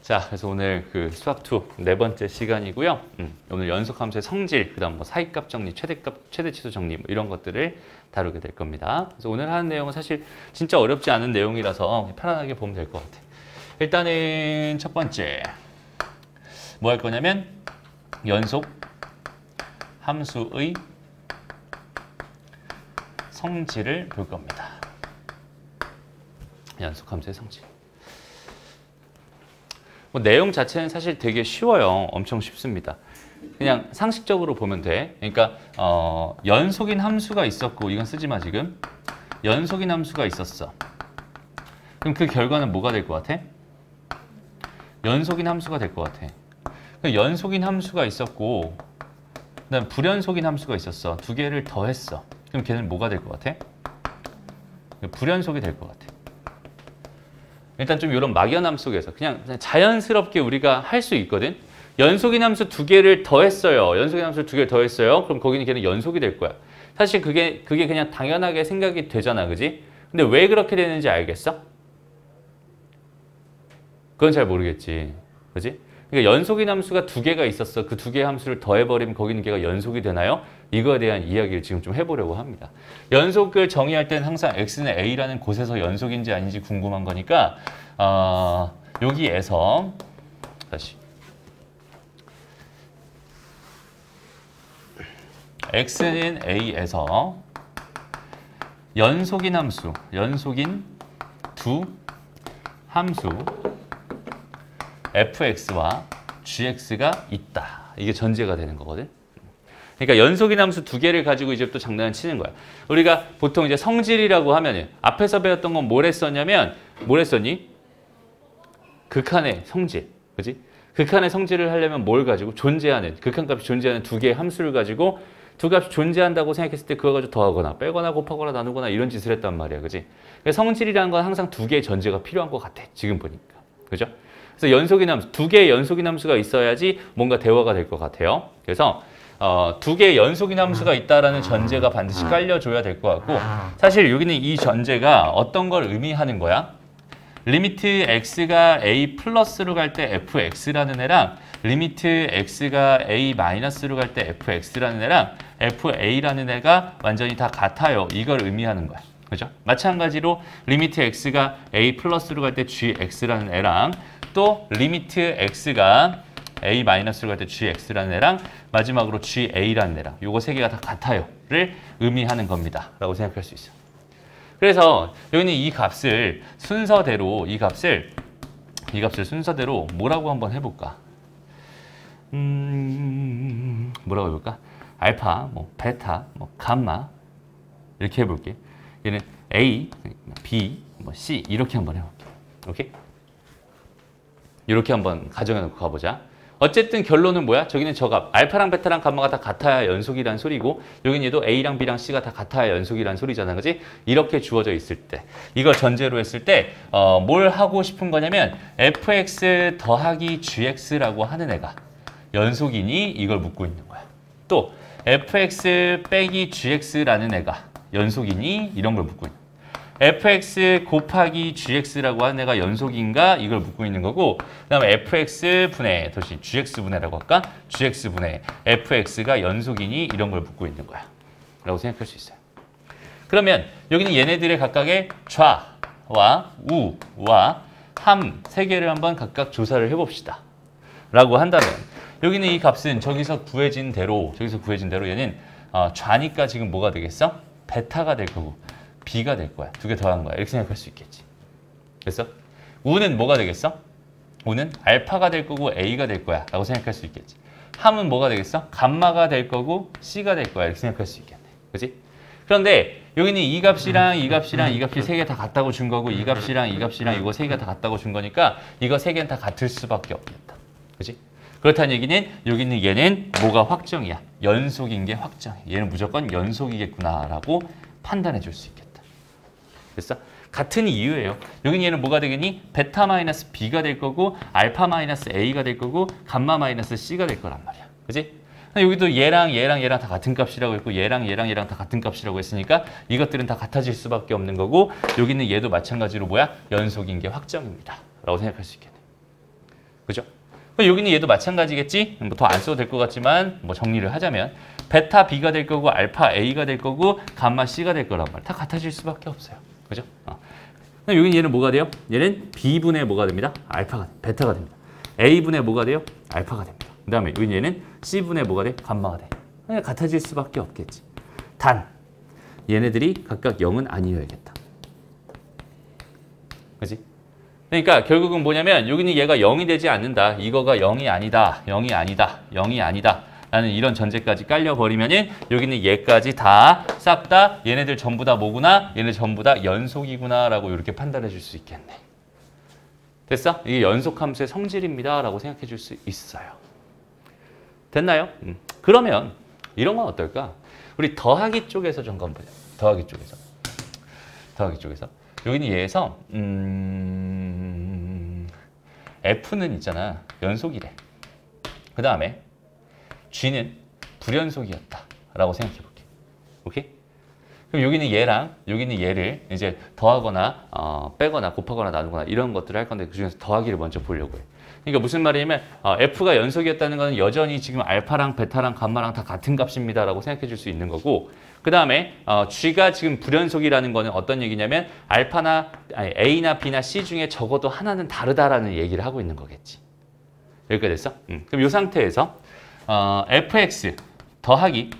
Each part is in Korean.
자, 그래서 오늘 그 수학2 네 번째 시간이고요. 오늘 연속함수의 성질, 그다음 뭐 사이값 정리, 최대값, 최대치수 정리 뭐 이런 것들을 다루게 될 겁니다. 그래서 오늘 하는 내용은 사실 진짜 어렵지 않은 내용이라서 편안하게 보면 될 것 같아요. 일단은 첫 번째 뭐 할 거냐면 연속 함수의 성질을 볼 겁니다. 연속 함수의 성질. 뭐 내용 자체는 사실 되게 쉬워요. 엄청 쉽습니다. 그냥 상식적으로 보면 돼. 그러니까 연속인 함수가 있었고, 이건 쓰지 마 지금. 연속인 함수가 있었어. 그럼 그 결과는 뭐가 될 것 같아? 연속인 함수가 될 것 같아. 연속인 함수가 있었고, 그다음 불연속인 함수가 있었어. 두 개를 더했어. 그럼 걔는 뭐가 될 것 같아? 불연속이 될 것 같아. 일단 좀 이런 막연함 속에서 그냥 자연스럽게 우리가 할 수 있거든. 연속인 함수 두 개를 더했어요. 연속인 함수 두 개를 더했어요. 그럼 거기는 걔는 연속이 될 거야. 사실 그게 그냥 당연하게 생각이 되잖아, 그지? 근데 왜 그렇게 되는지 알겠어? 그건 잘 모르겠지, 그지? 그러니까 연속인 함수가 두 개가 있었어. 그 두 개의 함수를 더해버리면 거기는 걔가 연속이 되나요? 이거에 대한 이야기를 지금 좀 해보려고 합니다. 연속을 정의할 때는 항상 x는 a라는 곳에서 연속인지 아닌지 궁금한 거니까 여기에서 다시 x는 a에서 연속인 함수, 연속인 두 함수 fx와 gx가 있다. 이게 전제가 되는 거거든. 그러니까 연속인 함수 두 개를 가지고 이제 또 장난을 치는 거야. 우리가 보통 이제 성질이라고 하면은 앞에서 배웠던 건 뭘 했었냐면 뭘 했었니? 극한의 성질, 그지? 극한의 성질을 하려면 뭘 가지고 존재하는 극한값이 존재하는 두 개의 함수를 가지고 두 값이 존재한다고 생각했을 때 그거 가지고 더하거나 빼거나 곱하거나 나누거나 이런 짓을 했단 말이야, 그지? 그러니까 성질이라는 건 항상 두 개의 전제가 필요한 것 같아, 지금 보니까, 그죠? 그래서 연속인 함수, 두 개의 연속인 함수가 있어야지 뭔가 대화가 될 것 같아요. 그래서 두 개의 연속인 함수가 있다라는 전제가 반드시 깔려줘야 될 것 같고, 사실 여기는 이 전제가 어떤 걸 의미하는 거야? 리미트 x가 a 플러스로 갈 때 fx라는 애랑 리미트 x가 a 마이너스로 갈 때 fx라는 애랑 fa라는 애가 완전히 다 같아요. 이걸 의미하는 거야. 그죠? 마찬가지로 리미트 x가 a 플러스로 갈 때 gx라는 애랑 또 리미트 x가 a 마이너스로 갈 때 gx라는 애랑 마지막으로 ga라는 애랑 요거 세 개가 다 같아요를 의미하는 겁니다. 라고 생각할 수 있어요. 그래서 여기는 이 값을 순서대로 이 값을 순서대로 뭐라고 한번 해볼까? 뭐라고 해볼까? 알파, 뭐 베타, 뭐 감마 이렇게 해볼게. 얘는 A, B, 뭐 C 이렇게 한번 해볼게. 오케이? 이렇게 한번 가정해놓고 가보자. 어쨌든 결론은 뭐야? 저기는 저 값, 알파랑 베타랑 감마가 다 같아야 연속이란 소리고 여긴 얘도 A랑 B랑 C가 다 같아야 연속이란 소리잖아, 그지? 이렇게 주어져 있을 때 이걸 전제로 했을 때 뭘 하고 싶은 거냐면 fx 더하기 gx라고 하는 애가 연속이니 이걸 묻고 있는 거야. 또 fx 빼기 gx라는 애가 연속이니 이런 걸 묻고 있는 거야. fx 곱하기 gx라고 하는 애가 연속인가? 이걸 묻고 있는 거고, 그 다음에 fx 분의, 다시 gx 분해라고 할까? gx 분해, fx가 연속이니? 이런 걸 묻고 있는 거야. 라고 생각할 수 있어요. 그러면 여기는 얘네들의 각각의 좌와 우와 함 세 개를 한번 각각 조사를 해봅시다. 라고 한다면 여기는 이 값은 저기서 구해진 대로 얘는 좌니까 지금 뭐가 되겠어? 베타가 될 거고 B가 될 거야. 두 개 더한 거야. 이렇게 생각할 수 있겠지. 그래서 우는 뭐가 되겠어? 우는 알파가 될 거고 A가 될 거야. 라고 생각할 수 있겠지. 함은 뭐가 되겠어? 감마가 될 거고 C가 될 거야. 이렇게 생각할 수 있겠네. 그지? 그런데 여기는 이 값이랑 이 값이랑 이 값이 세 개 다 같다고 준 거고 이 값이랑 이 값이랑 이거 세 개가 다 같다고 준 거니까 이거 세 개는 다 같을 수밖에 없겠다. 그지? 그렇다는 얘기는 여기는 얘는 뭐가 확정이야. 연속인 게 확정이야. 얘는 무조건 연속이겠구나라고 판단해 줄 수 있겠다. 됐어? 같은 이유예요. 여긴 얘는 뭐가 되겠니? 베타 마이너스 B가 될 거고 알파 마이너스 A가 될 거고 감마 마이너스 C가 될 거란 말이야. 그지? 여기도 얘랑 다 같은 값이라고 했고 얘랑 다 같은 값이라고 했으니까 이것들은 다 같아질 수밖에 없는 거고 여기는 얘도 마찬가지로 뭐야? 연속인 게 확정입니다. 라고 생각할 수 있겠네. 그죠? 그럼 여기는 얘도 마찬가지겠지? 뭐 더 안 써도 될 것 같지만 뭐 정리를 하자면 베타 B가 될 거고 알파 A가 될 거고 감마 C가 될 거란 말이야. 다 같아질 수밖에 없어요. 그죠? 그럼 여기는 얘는 뭐가 돼요? 얘는 B분의 뭐가 됩니다? 알파가, 베타가 됩니다. A분의 뭐가 돼요? 알파가 됩니다. 그 다음에 여기 얘는 C분의 뭐가 돼? 감마가 돼. 그냥 같아질 수밖에 없겠지. 단, 얘네들이 각각 0은 아니어야겠다. 그지? 그러니까 결국은 뭐냐면 여기는 얘가 0이 되지 않는다. 이거가 0이 아니다. 0이 아니다. 0이 아니다. 라는 이런 전제까지 깔려버리면은 여기는 얘까지 다 싹 다 얘네들 전부 다 뭐구나? 얘네 전부 다 연속이구나 라고 이렇게 판단해 줄 수 있겠네. 됐어? 이게 연속함수의 성질입니다 라고 생각해 줄 수 있어요. 됐나요? 그러면 이런 건 어떨까? 우리 더하기 쪽에서 좀 한번 보자. 더하기 쪽에서. 더하기 쪽에서. 여기는 얘에서 F는 있잖아. 연속이래. 그 다음에 G는 불연속이었다 라고 생각해 볼게. 오케이? 그럼 여기는 얘랑 여기는 얘를 이제 더하거나 빼거나 곱하거나 나누거나 이런 것들을 할 건데 그중에서 더하기를 먼저 보려고 해. 그러니까 무슨 말이냐면 F가 연속이었다는 것은 여전히 지금 알파랑 베타랑 감마랑 다 같은 값입니다 라고 생각해 줄 수 있는 거고, 그 다음에 G가 지금 불연속이라는 거는 어떤 얘기냐면 A나 B나 C 중에 적어도 하나는 다르다라는 얘기를 하고 있는 거겠지. 여기까지 됐어? 그럼 이 상태에서 fx 더하기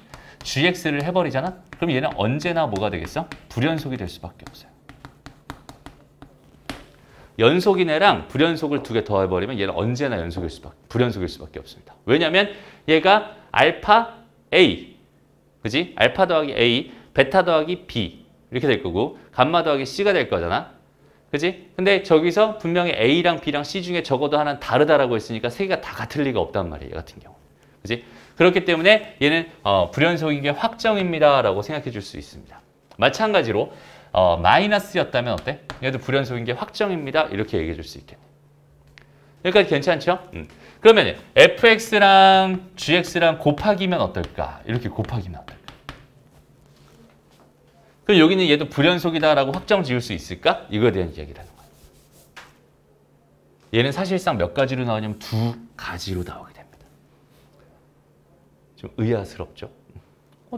gx를 해버리잖아? 그럼 얘는 언제나 뭐가 되겠어? 불연속이 될 수밖에 없어요. 연속인 애랑 불연속을 두 개 더해버리면 얘는 언제나 불연속일 수밖에 없습니다. 왜냐하면 얘가 알파 A, 그지? 알파 더하기 A, 베타 더하기 B 이렇게 될 거고 감마 더하기 C가 될 거잖아. 그지? 근데 저기서 분명히 A랑 B랑 C 중에 적어도 하나는 다르다라고 했으니까 세 개가 다 같을 리가 없단 말이에요. 얘 같은 경우. 그지? 그렇기 때문에 얘는 불연속인 게 확정입니다 라고 생각해 줄 수 있습니다. 마찬가지로 마이너스였다면 어때? 얘도 불연속인 게 확정입니다. 이렇게 얘기해 줄 수 있겠네. 여기까지 괜찮죠? 그러면 fx랑 gx랑 곱하기면 어떨까? 이렇게 곱하기면 어떨까? 그럼 여기는 얘도 불연속이다라고 확정 지을 수 있을까? 이거에 대한 이야기를 하는 거예요. 얘는 사실상 몇 가지로 나오냐면 두 가지로 나오게 됩니다. 좀 의아스럽죠?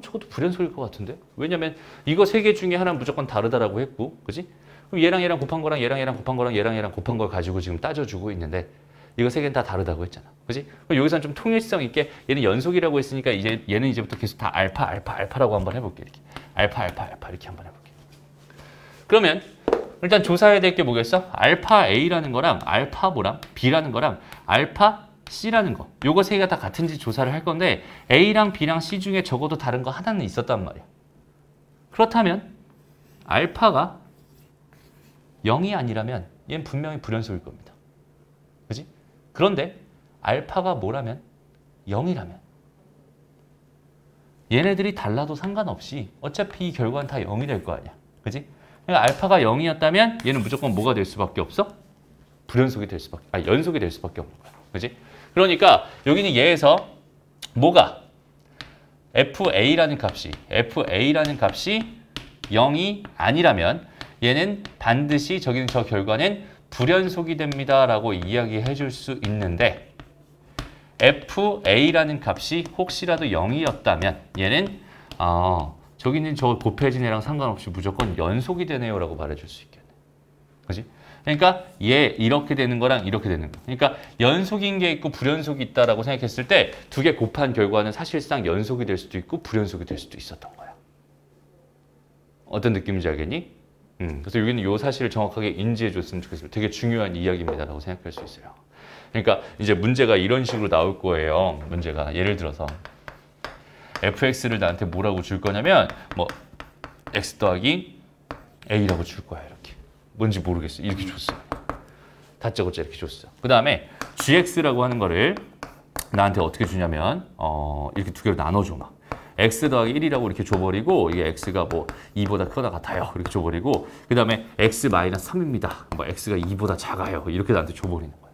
저것도 불연속일 것 같은데? 왜냐면 이거 세 개 중에 하나는 무조건 다르다라고 했고, 그지? 그럼 얘랑 얘랑 곱한 거랑 얘랑 얘랑 곱한 거랑 얘랑 얘랑 곱한 걸 가지고 지금 따져주고 있는데 이거 세 개는 다 다르다고 했잖아. 그지? 그럼 여기서는 좀 통일성 있게 얘는 연속이라고 했으니까 이제 얘는 이제부터 계속 다 알파라고 한번 해볼게. 이렇게. 알파 이렇게 한번 해볼게. 그러면 일단 조사해야 될 게 뭐겠어? 알파 A라는 거랑 알파 뭐랑 B라는 거랑 알파 C라는 거. 요거 세 개가 다 같은지 조사를 할 건데 A랑 B랑 C 중에 적어도 다른 거 하나는 있었단 말이야. 그렇다면 알파가 0이 아니라면 얘는 분명히 불연속일 겁니다. 그지? 그런데 알파가 뭐라면? 0이라면 얘네들이 달라도 상관없이 어차피 이 결과는 다 0이 될 거 아니야. 그지? 그러니까 알파가 0이었다면 얘는 무조건 뭐가 될 수밖에 없어? 연속이 될 수밖에 없는 거야. 그지? 그러니까 여기는 얘에서 뭐가 FA라는 값이 0이 아니라면 얘는 반드시 저 결과는 불연속이 됩니다 라고 이야기해 줄 수 있는데 FA라는 값이 혹시라도 0이었다면 얘는 저기는 저 곱해진 애랑 상관없이 무조건 연속이 되네요 라고 말해줄 수 있겠네. 그지? 그러니까 얘 이렇게 되는 거랑 이렇게 되는 거. 그러니까 연속인 게 있고 불연속이 있다라고 생각했을 때 두 개 곱한 결과는 사실상 연속이 될 수도 있고 불연속이 될 수도 있었던 거야. 어떤 느낌인지 알겠니? 그래서 여기는 이 사실을 정확하게 인지해 줬으면 좋겠습니다. 되게 중요한 이야기입니다라고 생각할 수 있어요. 그러니까 이제 문제가 이런 식으로 나올 거예요. 문제가 예를 들어서 fx를 나한테 뭐라고 줄 거냐면 뭐 x 더하기 a라고 줄 거야. 이렇게. 뭔지 모르겠어. 이렇게 줬어. 다짜고짜 이렇게 줬어. 그 다음에 gx라고 하는 거를 나한테 어떻게 주냐면 이렇게 두 개로 나눠줘 막. x 더하기 1이라고 이렇게 줘버리고 이게 x가 뭐 2보다 크거나 같아요. 이렇게 줘버리고 그 다음에 x 마이너스 3입니다. 뭐 x가 2보다 작아요. 이렇게 나한테 줘버리는 거야.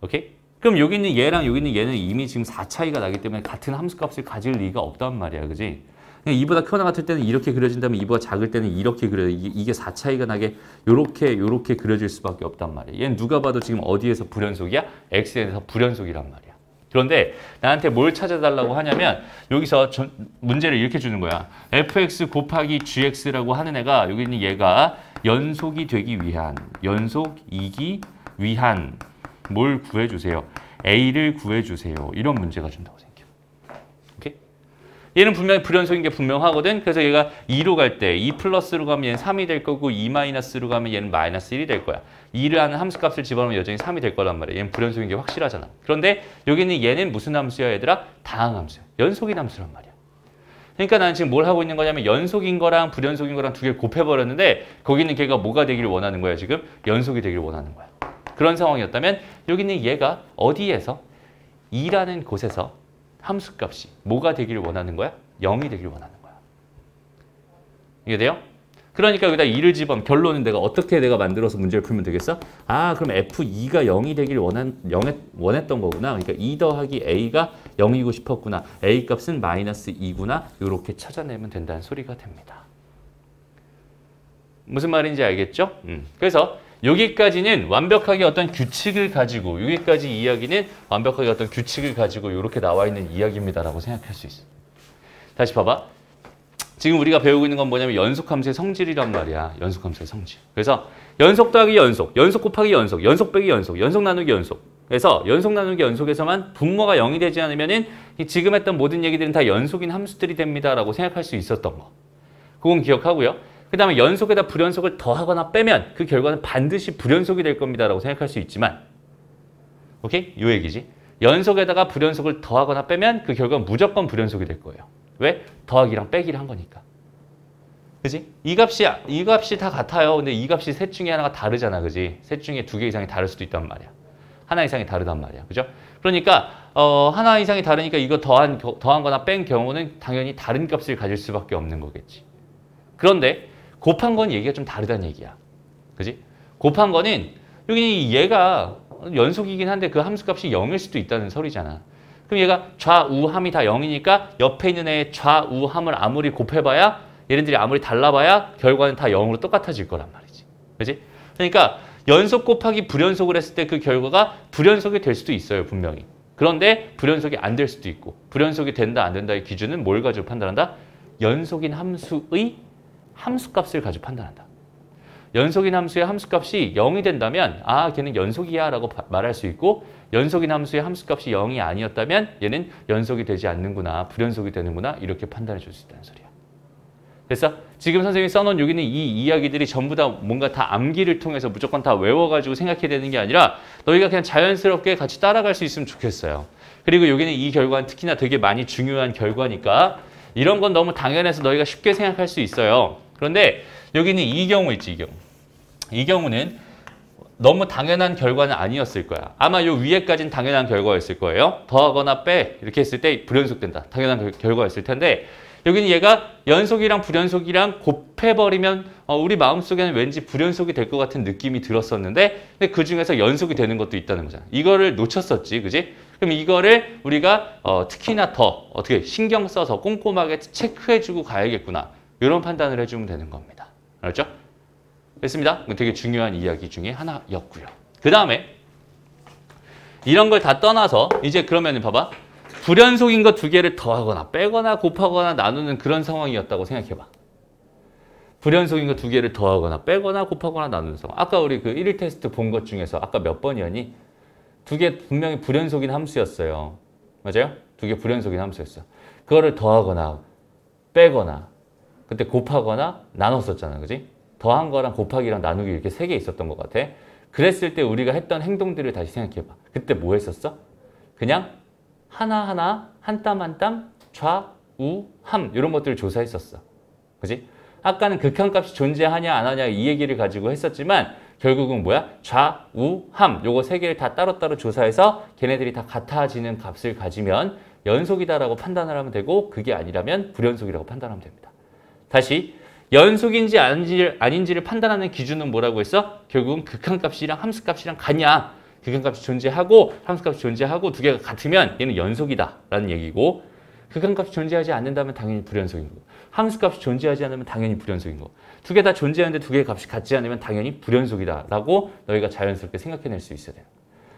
오케이? 그럼 여기 있는 얘랑 여기 있는 얘는 이미 지금 4 차이가 나기 때문에 같은 함수값을 가질 리가 없단 말이야. 그지? 그냥 2보다 크거나 같을 때는 이렇게 그려진다면 2보다 작을 때는 이렇게 그려요. 이게 4차이가 나게 요렇게 그려질 수밖에 없단 말이에요. 얘는 누가 봐도 지금 어디에서 불연속이야? x에서 불연속이란 말이야. 그런데 나한테 뭘 찾아달라고 하냐면 여기서 문제를 이렇게 주는 거야. fx 곱하기 gx라고 하는 애가 여기 있는 얘가 연속이 되기 위한, 연속이기 위한 뭘 구해주세요? a를 구해주세요. 이런 문제가 준다고 생각해요. 오케이? 얘는 분명히 불연속인 게 분명하거든. 그래서 얘가 2로 갈 때 2 플러스로 가면 얘는 3이 될 거고 2 마이너스로 가면 얘는 마이너스 1이 될 거야. 2를 하는 함수값을 집어넣으면 여전히 3이 될 거란 말이야. 얘는 불연속인 게 확실하잖아. 그런데 여기는 얘는 무슨 함수야 얘들아? 다항함수야. 연속인 함수란 말이야. 그러니까 나는 지금 뭘 하고 있는 거냐면 연속인 거랑 불연속인 거랑 두 개를 곱해버렸는데 거기는 걔가 뭐가 되기를 원하는 거야 지금? 연속이 되기를 원하는 거야. 그런 상황이었다면 여기는 얘가 어디에서? 2라는 곳에서 함수값이 뭐가 되기를 원하는 거야? 0이 되기를 원하는 거야. 이해돼요? 그러니까 여기다 2를 집어넣으면 결론은 내가 어떻게 내가 만들어서 문제를 풀면 되겠어? 아 그럼 F2가 0이 되기를 원했던 거구나. 그러니까 2 더하기 A가 0이고 싶었구나. A 값은 마이너스 2구나. 이렇게 찾아내면 된다는 소리가 됩니다. 무슨 말인지 알겠죠? 그래서 여기까지는 완벽하게 어떤 규칙을 가지고 여기까지 이야기는 완벽하게 어떤 규칙을 가지고 이렇게 나와 있는 이야기입니다라고 생각할 수 있어요. 다시 봐봐. 지금 우리가 배우고 있는 건 뭐냐면 연속함수의 성질이란 말이야. 연속함수의 성질. 그래서 연속 더하기 연속, 연속 곱하기 연속, 연속 빼기 연속, 연속 나누기 연속. 그래서 연속 나누기 연속에서만 분모가 0이 되지 않으면은 지금 했던 모든 얘기들은 다 연속인 함수들이 됩니다라고 생각할 수 있었던 거. 그건 기억하고요. 그 다음에 연속에다 불연속을 더하거나 빼면 그 결과는 반드시 불연속이 될 겁니다라고 생각할 수 있지만 오케이? 요 얘기지. 연속에다가 불연속을 더하거나 빼면 그 결과는 무조건 불연속이 될 거예요. 왜? 더하기랑 빼기를 한 거니까. 그지? 이 값이 다 같아요. 근데 이 값이 셋 중에 하나가 다르잖아. 그지? 셋 중에 2개 이상이 다를 수도 있단 말이야. 하나 이상이 다르단 말이야. 그죠? 그러니까 하나 이상이 다르니까 이거 더한 거나 뺀 경우는 당연히 다른 값을 가질 수밖에 없는 거겠지. 그런데 곱한 건 얘기가 좀 다르다는 얘기야. 그지? 곱한 거는 여기 얘가 연속이긴 한데 그 함수값이 0일 수도 있다는 소리잖아. 그럼 얘가 좌우함이 다 0이니까 옆에 있는 애의 좌우함을 아무리 곱해봐야 얘네들이 아무리 달라봐야 결과는 다 0으로 똑같아질 거란 말이지. 그지? 그러니까 연속 곱하기 불연속을 했을 때 그 결과가 불연속이 될 수도 있어요. 분명히. 그런데 불연속이 안 될 수도 있고 불연속이 된다 안 된다의 기준은 뭘 가지고 판단한다? 연속인 함수의 함수값을 가지고 판단한다. 연속인 함수의 함수값이 0이 된다면 아 걔는 연속이야 라고 말할 수 있고 연속인 함수의 함수값이 0이 아니었다면 얘는 연속이 되지 않는구나 불연속이 되는구나 이렇게 판단해 줄 수 있다는 소리야. 그래서 지금 선생님이 써놓은 여기는 이 이야기들이 전부 다 뭔가 다 암기를 통해서 무조건 다 외워가지고 생각해야 되는 게 아니라 너희가 그냥 자연스럽게 같이 따라갈 수 있으면 좋겠어요. 그리고 여기는 이 결과는 특히나 되게 많이 중요한 결과니까 이런 건 너무 당연해서 너희가 쉽게 생각할 수 있어요. 그런데 여기는 이 경우 있지, 이 경우. 이 경우는 너무 당연한 결과는 아니었을 거야. 아마 요 위에까지는 당연한 결과였을 거예요. 더하거나 빼 이렇게 했을 때 불연속된다. 당연한 결과였을 텐데 여기는 얘가 연속이랑 불연속이랑 곱해버리면 우리 마음속에는 왠지 불연속이 될 것 같은 느낌이 들었었는데 근데 그중에서 연속이 되는 것도 있다는 거잖아. 이거를 놓쳤었지, 그지? 그럼 이거를 우리가 특히나 더 어떻게 신경 써서 꼼꼼하게 체크해주고 가야겠구나. 이런 판단을 해주면 되는 겁니다. 알았죠? 됐습니다. 되게 중요한 이야기 중에 하나였고요. 그 다음에 이런 걸 다 떠나서 이제 그러면 봐봐. 불연속인 거 두 개를 더하거나 빼거나 곱하거나 나누는 그런 상황이었다고 생각해봐. 불연속인 거 두 개를 더하거나 빼거나 곱하거나 나누는 상황. 아까 우리 그 1일 테스트 본 것 중에서 아까 몇 번이었니? 두 개 분명히 불연속인 함수였어요. 맞아요? 두 개 불연속인 함수였어. 그거를 더하거나 빼거나 그때 곱하거나 나눴었잖아. 그지? 더한 거랑 곱하기랑 나누기 이렇게 세 개 있었던 것 같아. 그랬을 때 우리가 했던 행동들을 다시 생각해봐. 그때 뭐 했었어? 그냥 하나하나 한 땀 한 땀 좌우 함 이런 것들을 조사했었어. 그지? 아까는 극한값이 존재하냐 안 하냐 이 얘기를 가지고 했었지만 결국은 뭐야? 좌우 함 요거 세 개를 다 따로따로 조사해서 걔네들이 다 같아지는 값을 가지면 연속이다라고 판단을 하면 되고 그게 아니라면 불연속이라고 판단하면 됩니다. 다시 연속인지 아닌지를 판단하는 기준은 뭐라고 했어? 결국은 극한값이랑 함수값이랑 같냐? 극한값이 존재하고 함수값이 존재하고 두 개가 같으면 얘는 연속이다 라는 얘기고 극한값이 존재하지 않는다면 당연히 불연속인 거고 함수값이 존재하지 않으면 당연히 불연속인 거고 두 개 다 존재하는데 두 개의 값이 같지 않으면 당연히 불연속이다라고 너희가 자연스럽게 생각해낼 수 있어야 돼요.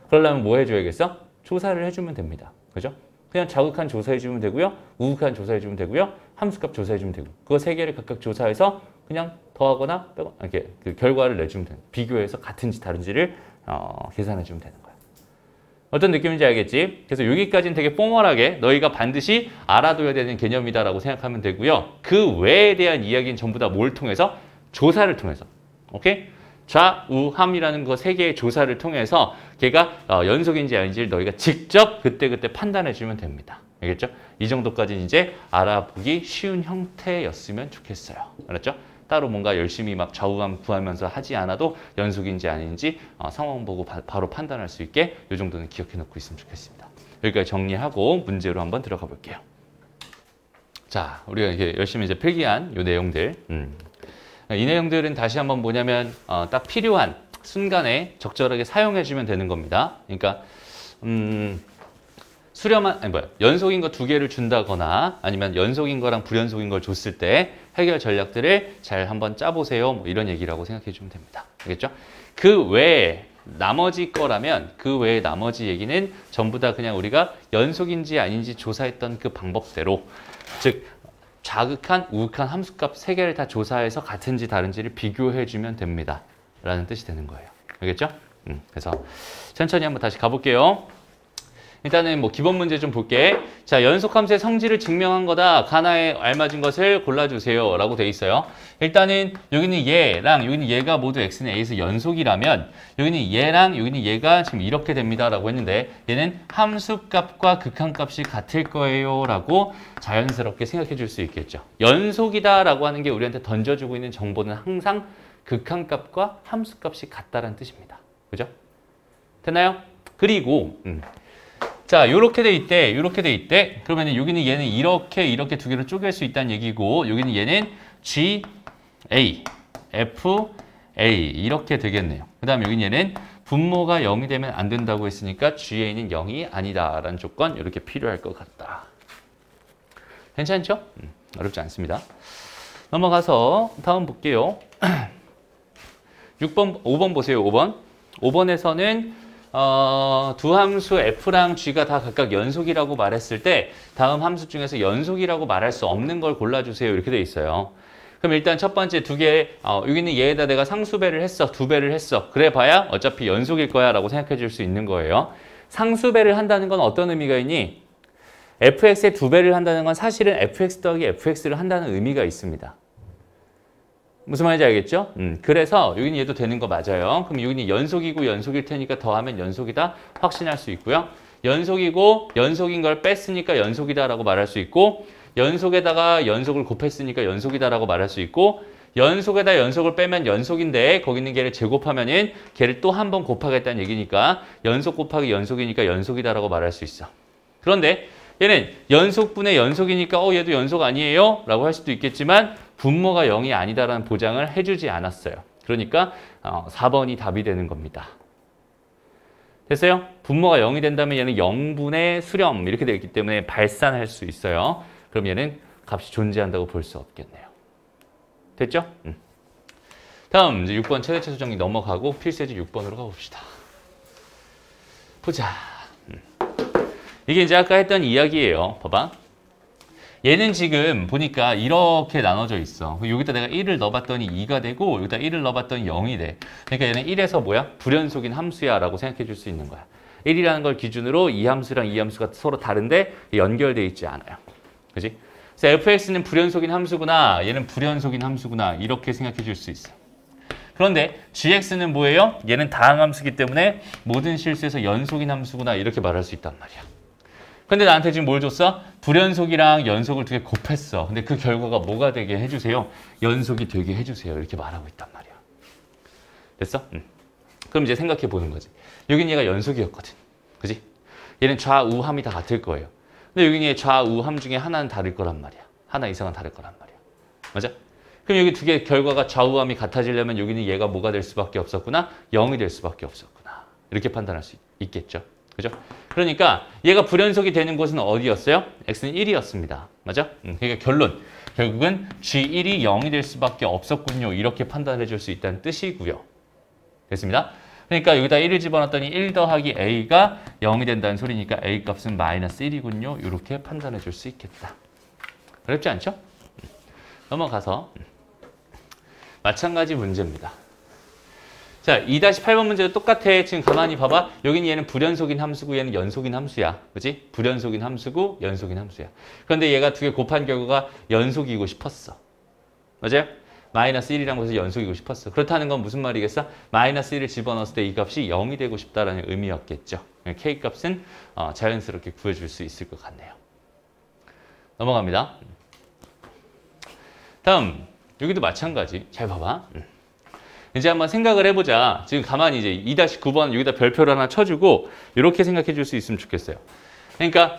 그러려면 뭐 해줘야겠어? 조사를 해주면 됩니다. 그죠? 그냥 자극한 조사해주면 되고요. 우극한 조사해주면 되고요. 함수값 조사해주면 되고 그거 세 개를 각각 조사해서 그냥 더하거나 빼거나 이렇게 그 결과를 내주면 돼요. 비교해서 같은지 다른지를 계산해주면 되는 거예요. 어떤 느낌인지 알겠지? 그래서 여기까지는 되게 포멀하게 너희가 반드시 알아둬야 되는 개념이다라고 생각하면 되고요. 그 외에 대한 이야기는 전부 다 뭘 통해서? 조사를 통해서. 오케이? 좌우함이라는 거 세 개의 조사를 통해서 걔가 연속인지 아닌지를 너희가 직접 그때그때 판단해주면 됩니다. 알겠죠? 이 정도까지는 이제 알아보기 쉬운 형태였으면 좋겠어요. 알았죠? 따로 뭔가 열심히 막 좌우함 구하면서 하지 않아도 연속인지 아닌지 상황 보고 바로 판단할 수 있게 이 정도는 기억해 놓고 있으면 좋겠습니다. 여기까지 정리하고 문제로 한번 들어가 볼게요. 자, 우리가 이렇게 열심히 이제 필기한 이 내용들. 이 내용들은 다시 한번 뭐냐면 딱 필요한 순간에 적절하게 사용해주면 되는 겁니다. 그러니까 수렴한 연속인 거 두 개를 준다거나 아니면 연속인 거랑 불연속인 걸 줬을 때 해결 전략들을 잘 한번 짜보세요. 뭐 이런 얘기라고 생각해 주면 됩니다. 알겠죠? 그 외에 나머지 거라면 그 외에 나머지 얘기는 전부 다 그냥 우리가 연속인지 아닌지 조사했던 그 방법대로 즉 자극한, 우극한 함수값 세 개를 다 조사해서 같은지 다른지를 비교해 주면 됩니다. 라는 뜻이 되는 거예요. 알겠죠? 그래서 천천히 한번 다시 가볼게요. 일단은 뭐 기본 문제 좀 볼게. 자, 연속함수의 성질을 증명한 거다. 가나에 알맞은 것을 골라주세요. 라고 돼 있어요. 일단은 여기는 얘랑 여기는 얘가 모두 x는 a에서 연속이라면 여기는 얘랑 여기는 얘가 지금 이렇게 됩니다. 라고 했는데 얘는 함수값과 극한값이 같을 거예요. 라고 자연스럽게 생각해 줄 수 있겠죠. 연속이다 라고 하는 게 우리한테 던져주고 있는 정보는 항상 극한값과 함수값이 같다라는 뜻입니다. 그죠? 됐나요? 그리고 자, 요렇게 돼 있대. 요렇게 돼 있대. 그러면 여기는 얘는 이렇게 두 개로 쪼갤 수 있다는 얘기고 여기는 얘는 G, A, F, A 이렇게 되겠네요. 그 다음에 여기는 얘는 분모가 0이 되면 안 된다고 했으니까 GA는 0이 아니다라는 조건 이렇게 필요할 것 같다. 괜찮죠? 어렵지 않습니다. 넘어가서 다음 볼게요. 5번 보세요. 5번. 5번에서는 두 함수 f랑 g가 다 각각 연속이라고 말했을 때 다음 함수 중에서 연속이라고 말할 수 없는 걸 골라주세요. 이렇게 돼 있어요. 그럼 일단 첫 번째 두 개, 여기는 얘에다 내가 상수배를 했어. 두 배를 했어. 그래 봐야 어차피 연속일 거야 라고 생각해 줄 수 있는 거예요. 상수배를 한다는 건 어떤 의미가 있니? fx의 두 배를 한다는 건 사실은 fx 더하기 fx를 한다는 의미가 있습니다. 무슨 말인지 알겠죠? 그래서 여기는 얘도 되는 거 맞아요. 그럼 여기는 연속이고 연속일 테니까 더하면 연속이다 확신할 수 있고요. 연속이고 연속인 걸 뺐으니까 연속이다라고 말할 수 있고 연속에다가 연속을 곱했으니까 연속이다라고 말할 수 있고 연속에다 연속을 빼면 연속인데 거기 있는 걔를 제곱하면은 걔를 또 한 번 곱하겠다는 얘기니까 연속 곱하기 연속이니까 연속이다라고 말할 수 있어. 그런데 얘는 연속분의 연속이니까 얘도 연속 아니에요? 라고 할 수도 있겠지만 분모가 0이 아니다라는 보장을 해주지 않았어요. 그러니까 4번이 답이 되는 겁니다. 됐어요? 분모가 0이 된다면 얘는 0분의 수렴 이렇게 되어 있기 때문에 발산할 수 있어요. 그럼 얘는 값이 존재한다고 볼 수 없겠네요. 됐죠? 다음 이제 6번 최대차수 정리 넘어가고 필수예제 6번으로 가봅시다. 보자. 이게 이제 아까 했던 이야기예요. 봐봐. 얘는 지금 보니까 이렇게 나눠져 있어. 여기다 내가 1을 넣어봤더니 2가 되고 여기다 1을 넣어봤더니 0이 돼. 그러니까 얘는 1에서 뭐야? 불연속인 함수야 라고 생각해 줄 수 있는 거야. 1이라는 걸 기준으로 이 함수랑 이 함수가 서로 다른데 연결돼 있지 않아요. 그지? 그래서 fx는 불연속인 함수구나. 얘는 불연속인 함수구나. 이렇게 생각해 줄 수 있어. 그런데 gx는 뭐예요? 얘는 다항함수이기 때문에 모든 실수에서 연속인 함수구나. 이렇게 말할 수 있단 말이야. 근데 나한테 지금 뭘 줬어? 불연속이랑 연속을 두 개 곱했어. 근데 그 결과가 뭐가 되게 해주세요? 연속이 되게 해주세요. 이렇게 말하고 있단 말이야. 됐어? 그럼 이제 생각해 보는 거지. 여긴 얘가 연속이었거든. 그지? 얘는 좌우함이 다 같을 거예요. 근데 여긴 얘 좌우함 중에 하나는 다를 거란 말이야. 하나 이상은 다를 거란 말이야. 맞아? 그럼 여기 두 개 결과가 좌우함이 같아지려면 여기는 얘가 뭐가 될 수밖에 없었구나? 0이 될 수밖에 없었구나. 이렇게 판단할 수 있겠죠. 그죠? 그러니까 얘가 불연속이 되는 곳은 어디였어요? x는 1이었습니다. 맞아? 그러니까 결국은 g1이 0이 될 수밖에 없었군요. 이렇게 판단해 줄 수 있다는 뜻이고요. 됐습니다. 그러니까 여기다 1을 집어넣었더니 1 더하기 a가 0이 된다는 소리니까 a 값은 마이너스 1이군요. 이렇게 판단해 줄 수 있겠다. 어렵지 않죠? 넘어가서 마찬가지 문제입니다. 자, 2-8번 문제도 똑같아. 지금 가만히 봐봐. 여기는 얘는 불연속인 함수고 얘는 연속인 함수야. 그지? 불연속인 함수고 연속인 함수야. 그런데 얘가 두 개 곱한 결과가 연속이고 싶었어. 맞아요? 마이너스 1이란 것에서 연속이고 싶었어. 그렇다는 건 무슨 말이겠어? 마이너스 1을 집어넣었을 때 이 값이 0이 되고 싶다라는 의미였겠죠. k 값은 자연스럽게 구해줄 수 있을 것 같네요. 넘어갑니다. 다음, 여기도 마찬가지. 잘 봐봐. 이제 한번 생각을 해보자. 지금 가만히 이제 2-9번 여기다 별표를 하나 쳐주고 이렇게 생각해 줄 수 있으면 좋겠어요. 그러니까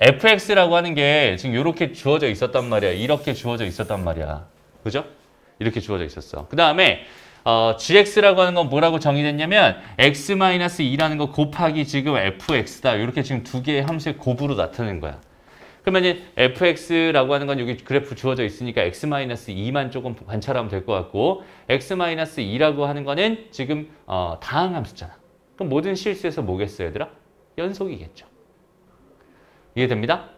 fx라고 하는 게 지금 이렇게 주어져 있었단 말이야. 이렇게 주어져 있었단 말이야. 그죠? 이렇게 주어져 있었어. 그 다음에 gx라고 하는 건 뭐라고 정의됐냐면 x-2라는 거 곱하기 지금 fx다. 이렇게 지금 두 개의 함수의 곱으로 나타낸 거야. 그러면 이제 fx라고 하는 건 여기 그래프 주어져 있으니까 x-2만 조금 관찰하면 될 것 같고 x-2라고 하는 거는 지금 다항함수잖아. 그럼 모든 실수에서 뭐겠어요, 얘들아? 연속이겠죠. 이해됩니다?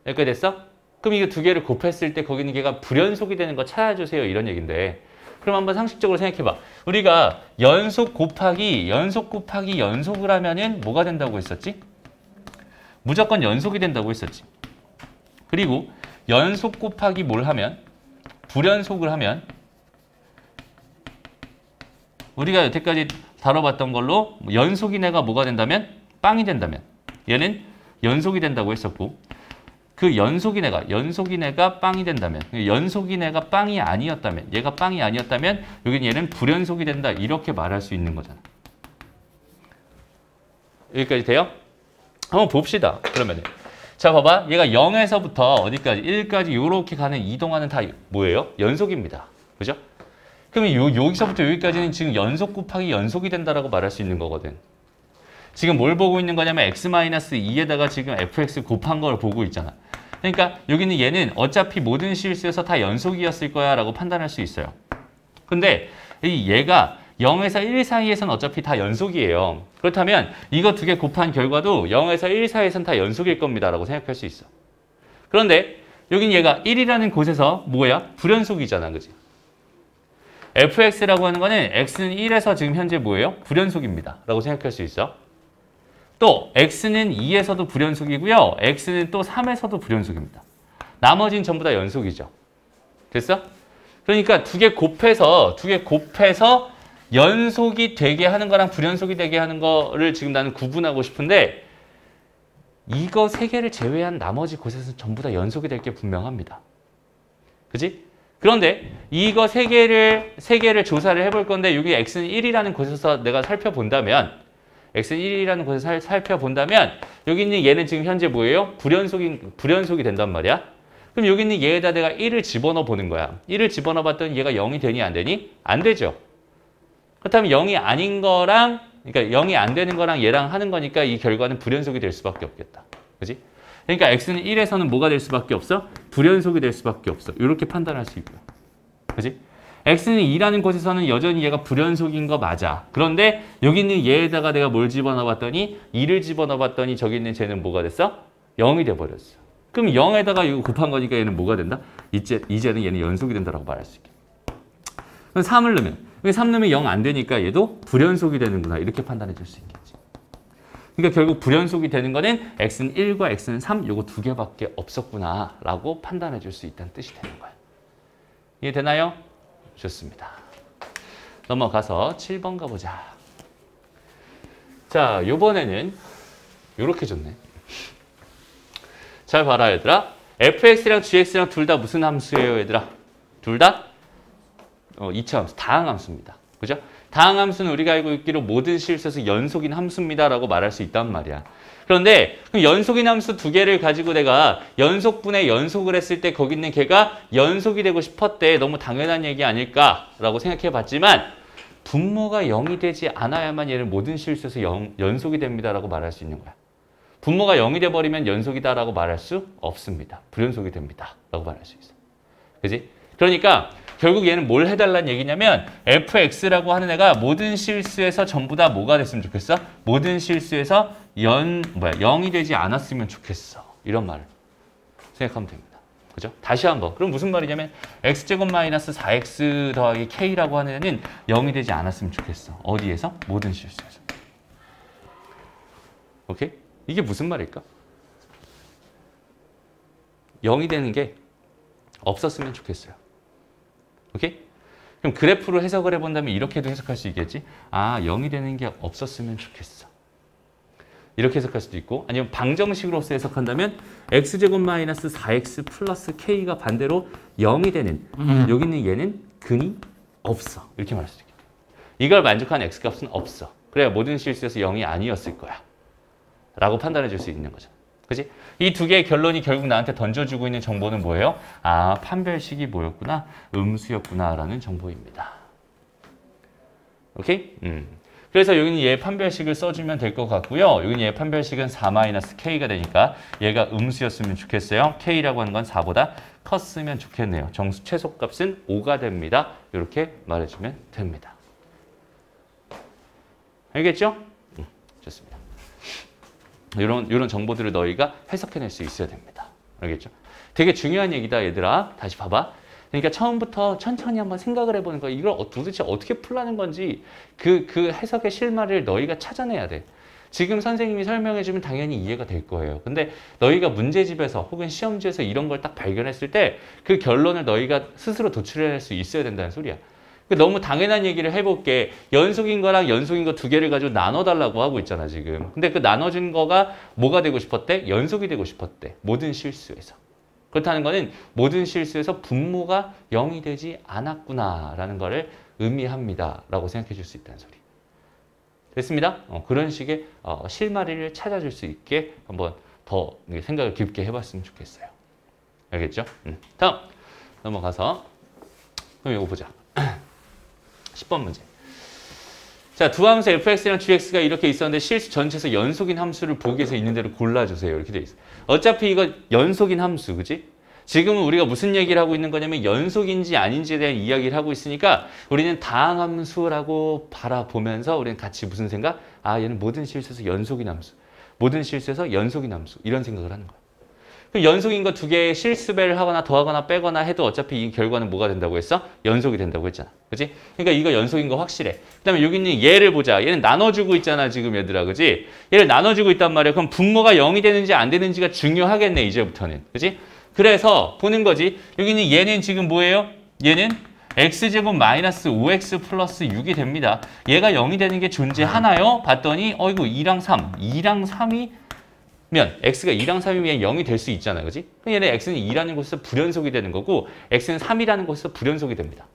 여기까지 됐어? 그럼 이거 두 개를 곱했을 때 거기는 걔가 불연속이 되는 거 찾아주세요. 이런 얘기인데 그럼 한번 상식적으로 생각해봐. 우리가 연속 곱하기 연속을 하면은 뭐가 된다고 했었지? 무조건 연속이 된다고 했었지. 그리고 연속 곱하기 뭘 하면? 불연속을 하면 우리가 여태까지 다뤄봤던 걸로 연속인 애가 뭐가 된다면? 빵이 된다면 얘는 연속이 된다고 했었고 그 연속인 애가 빵이 된다면 연속인 애가 빵이 아니었다면 얘가 빵이 아니었다면 여긴 얘는 불연속이 된다 이렇게 말할 수 있는 거잖아. 여기까지 돼요? 한번 봅시다. 그러면은 자 봐봐. 얘가 0에서부터 어디까지? 1까지 이렇게 가는 이동하는 다 뭐예요? 연속입니다. 그죠? 그러면 여기서부터 여기까지는 지금 연속 곱하기 연속이 된다라고 말할 수 있는 거거든. 지금 뭘 보고 있는 거냐면 x-2에다가 지금 fx 곱한 걸 보고 있잖아. 그러니까 여기는 얘는 어차피 모든 실수에서 다 연속이었을 거야 라고 판단할 수 있어요. 근데 얘가 0에서 1 사이에서는 어차피 다 연속이에요. 그렇다면 이거 두 개 곱한 결과도 0에서 1 사이에서는 다 연속일 겁니다 라고 생각할 수 있어. 그런데 여긴 얘가 1이라는 곳에서 뭐야? 불연속이잖아. 그지? fx라고 하는 거는 x는 1에서 지금 현재 뭐예요? 불연속입니다 라고 생각할 수 있어. 또 x는 2에서도 불연속이고요. x는 또 3에서도 불연속입니다. 나머지는 전부 다 연속이죠. 됐어? 그러니까 두 개 곱해서 연속이 되게 하는 거랑 불연속이 되게 하는 거를 지금 나는 구분하고 싶은데 이거 세 개를 제외한 나머지 곳에서 전부 다 연속이 될 게 분명합니다. 그지? 그런데 이거 세 개를 조사를 해볼 건데 여기 x는 1이라는 곳에서 내가 살펴본다면 x는 1이라는 곳에서 살펴본다면 여기 있는 얘는 지금 현재 뭐예요? 불연속이 된단 말이야. 그럼 여기 있는 얘에다 내가 1을 집어넣어 보는 거야. 1을 집어넣어 봤더니 얘가 0이 되니 안 되니? 안 되죠. 그렇다면 0이 아닌 거랑 그러니까 0이 안 되는 거랑 얘랑 하는 거니까 이 결과는 불연속이 될 수밖에 없겠다. 그지? 그러니까 x는 1에서는 뭐가 될 수밖에 없어? 불연속이 될 수밖에 없어. 이렇게 판단할 수 있고요. 그지? x는 2라는 곳에서는 여전히 얘가 불연속인 거 맞아. 그런데 여기 있는 얘에다가 내가 뭘 집어넣어 봤더니 2를 집어넣어 봤더니 저기 있는 쟤는 뭐가 됐어? 0이 돼버렸어. 그럼 0에다가 이거 곱한 거니까 얘는 뭐가 된다? 이제는 얘는 연속이 된다라고 말할 수 있게. 그럼 3을 넣으면 여기 3 넣으면 0 안 되니까 얘도 불연속이 되는구나. 이렇게 판단해 줄 수 있겠지. 그러니까 결국 불연속이 되는 거는 x는 1과 x는 3 요거 두 개밖에 없었구나 라고 판단해 줄 수 있다는 뜻이 되는 거야. 이해되나요? 좋습니다. 넘어가서 7번 가보자. 자, 요번에는 요렇게 줬네. 잘 봐라 얘들아. fx랑 gx랑 둘 다 무슨 함수예요 얘들아? 둘 다 이차함수, 다항함수입니다. 그죠? 다항함수는 우리가 알고 있기로 모든 실수에서 연속인 함수입니다 라고 말할 수 있단 말이야. 그런데 그럼 연속인 함수 두 개를 가지고 내가 연속분의 연속을 했을 때 거기 있는 걔가 연속이 되고 싶었대. 너무 당연한 얘기 아닐까라고 생각해 봤지만 분모가 0이 되지 않아야만 얘는 모든 실수에서 연속이 됩니다라고 말할 수 있는 거야. 분모가 0이 돼버리면 연속이다라고 말할 수 없습니다. 불연속이 됩니다라고 말할 수 있어. 그지? 그러니까 결국 얘는 뭘 해달라는 얘기냐면 fx라고 하는 애가 모든 실수에서 전부 다 뭐가 됐으면 좋겠어? 모든 실수에서 0이 되지 않았으면 좋겠어. 이런 말을 생각하면 됩니다. 그죠? 다시 한번. 그럼 무슨 말이냐면 x제곱 마이너스 4x 더하기 k라고 하는 애는 0이 되지 않았으면 좋겠어. 어디에서? 모든 실수에서. 오케이? 이게 무슨 말일까? 0이 되는 게 없었으면 좋겠어요. 오케이? 그럼 그래프로 해석을 해본다면 이렇게도 해석할 수 있겠지? 아, 0이 되는 게 없었으면 좋겠어. 이렇게 해석할 수도 있고, 아니면 방정식으로서 해석한다면 x제곱 마이너스 4x 플러스 k가 반대로 0이 되는, 여기 있는 얘는 근이 없어. 이렇게 말할 수도 있겠다. 이걸 만족한 x값은 없어. 그래야 모든 실수에서 0이 아니었을 거야. 라고 판단해 줄 수 있는 거죠. 그치? 이 두 개의 결론이 결국 나한테 던져주고 있는 정보는 뭐예요? 아, 판별식이 뭐였구나? 음수였구나 라는 정보입니다. 오케이? 그래서 여기는 얘 판별식을 써주면 될 것 같고요. 여기는 얘 판별식은 4-k가 되니까 얘가 음수였으면 좋겠어요. k라고 하는 건 4보다 컸으면 좋겠네요. 정수 최소값은 5가 됩니다. 이렇게 말해주면 됩니다. 알겠죠? 좋습니다. 이런 정보들을 너희가 해석해낼 수 있어야 됩니다. 알겠죠? 되게 중요한 얘기다, 얘들아. 다시 봐봐. 그러니까 처음부터 천천히 한번 생각을 해보는 거야. 이걸 도대체 어떻게 풀라는 건지 그 해석의 실마리를 너희가 찾아내야 돼. 지금 선생님이 설명해주면 당연히 이해가 될 거예요. 근데 너희가 문제집에서 혹은 시험지에서 이런 걸 딱 발견했을 때 그 결론을 너희가 스스로 도출해낼 수 있어야 된다는 소리야. 너무 당연한 얘기를 해볼게. 연속인 거랑 연속인 거 두 개를 가지고 나눠달라고 하고 있잖아, 지금. 근데 그 나눠준 거가 뭐가 되고 싶었대? 연속이 되고 싶었대. 모든 실수에서. 그렇다는 거는 모든 실수에서 분모가 0이 되지 않았구나라는 거를 의미합니다. 라고 생각해 줄 수 있다는 소리. 됐습니다? 그런 식의 실마리를 찾아줄 수 있게 한번 더 생각을 깊게 해봤으면 좋겠어요. 알겠죠? 다음 넘어가서 그럼 이거 보자. 10번 문제. 자, 두 함수 fx랑 gx가 이렇게 있었는데 실수 전체에서 연속인 함수를 보기 위해서 있는 대로 골라주세요. 이렇게 돼 있어. 어차피 이거 연속인 함수, 그지? 지금은 우리가 무슨 얘기를 하고 있는 거냐면 연속인지 아닌지에 대한 이야기를 하고 있으니까 우리는 다항함수라고 바라보면서 우리는 같이 무슨 생각? 아, 얘는 모든 실수에서 연속인 함수. 모든 실수에서 연속인 함수. 이런 생각을 하는 거야. 그럼 연속인 거 두 개의 실수배를 하거나 더하거나 빼거나 해도 어차피 이 결과는 뭐가 된다고 했어? 연속이 된다고 했잖아. 그치? 그러니까 이거 연속인 거 확실해. 그 다음에 여기 있는 얘를 보자. 얘는 나눠주고 있잖아, 지금 얘들아. 그치? 얘를 나눠주고 있단 말이야. 그럼 분모가 0이 되는지 안 되는지가 중요하겠네, 이제부터는. 그치? 그래서 보는 거지. 여기 있는 얘는 지금 뭐예요? 얘는 x제곱 마이너스 5x 플러스 6이 됩니다. 얘가 0이 되는 게 존재하나요? 봤더니 어이구 2랑 3. 2랑 3이 면 x가 2랑 3이면 0이 될 수 있잖아요. 그지? 그럼 얘는 x는 2라는 곳에서 불연속이 되는 거고 x는 3이라는 곳에서 불연속이 됩니다.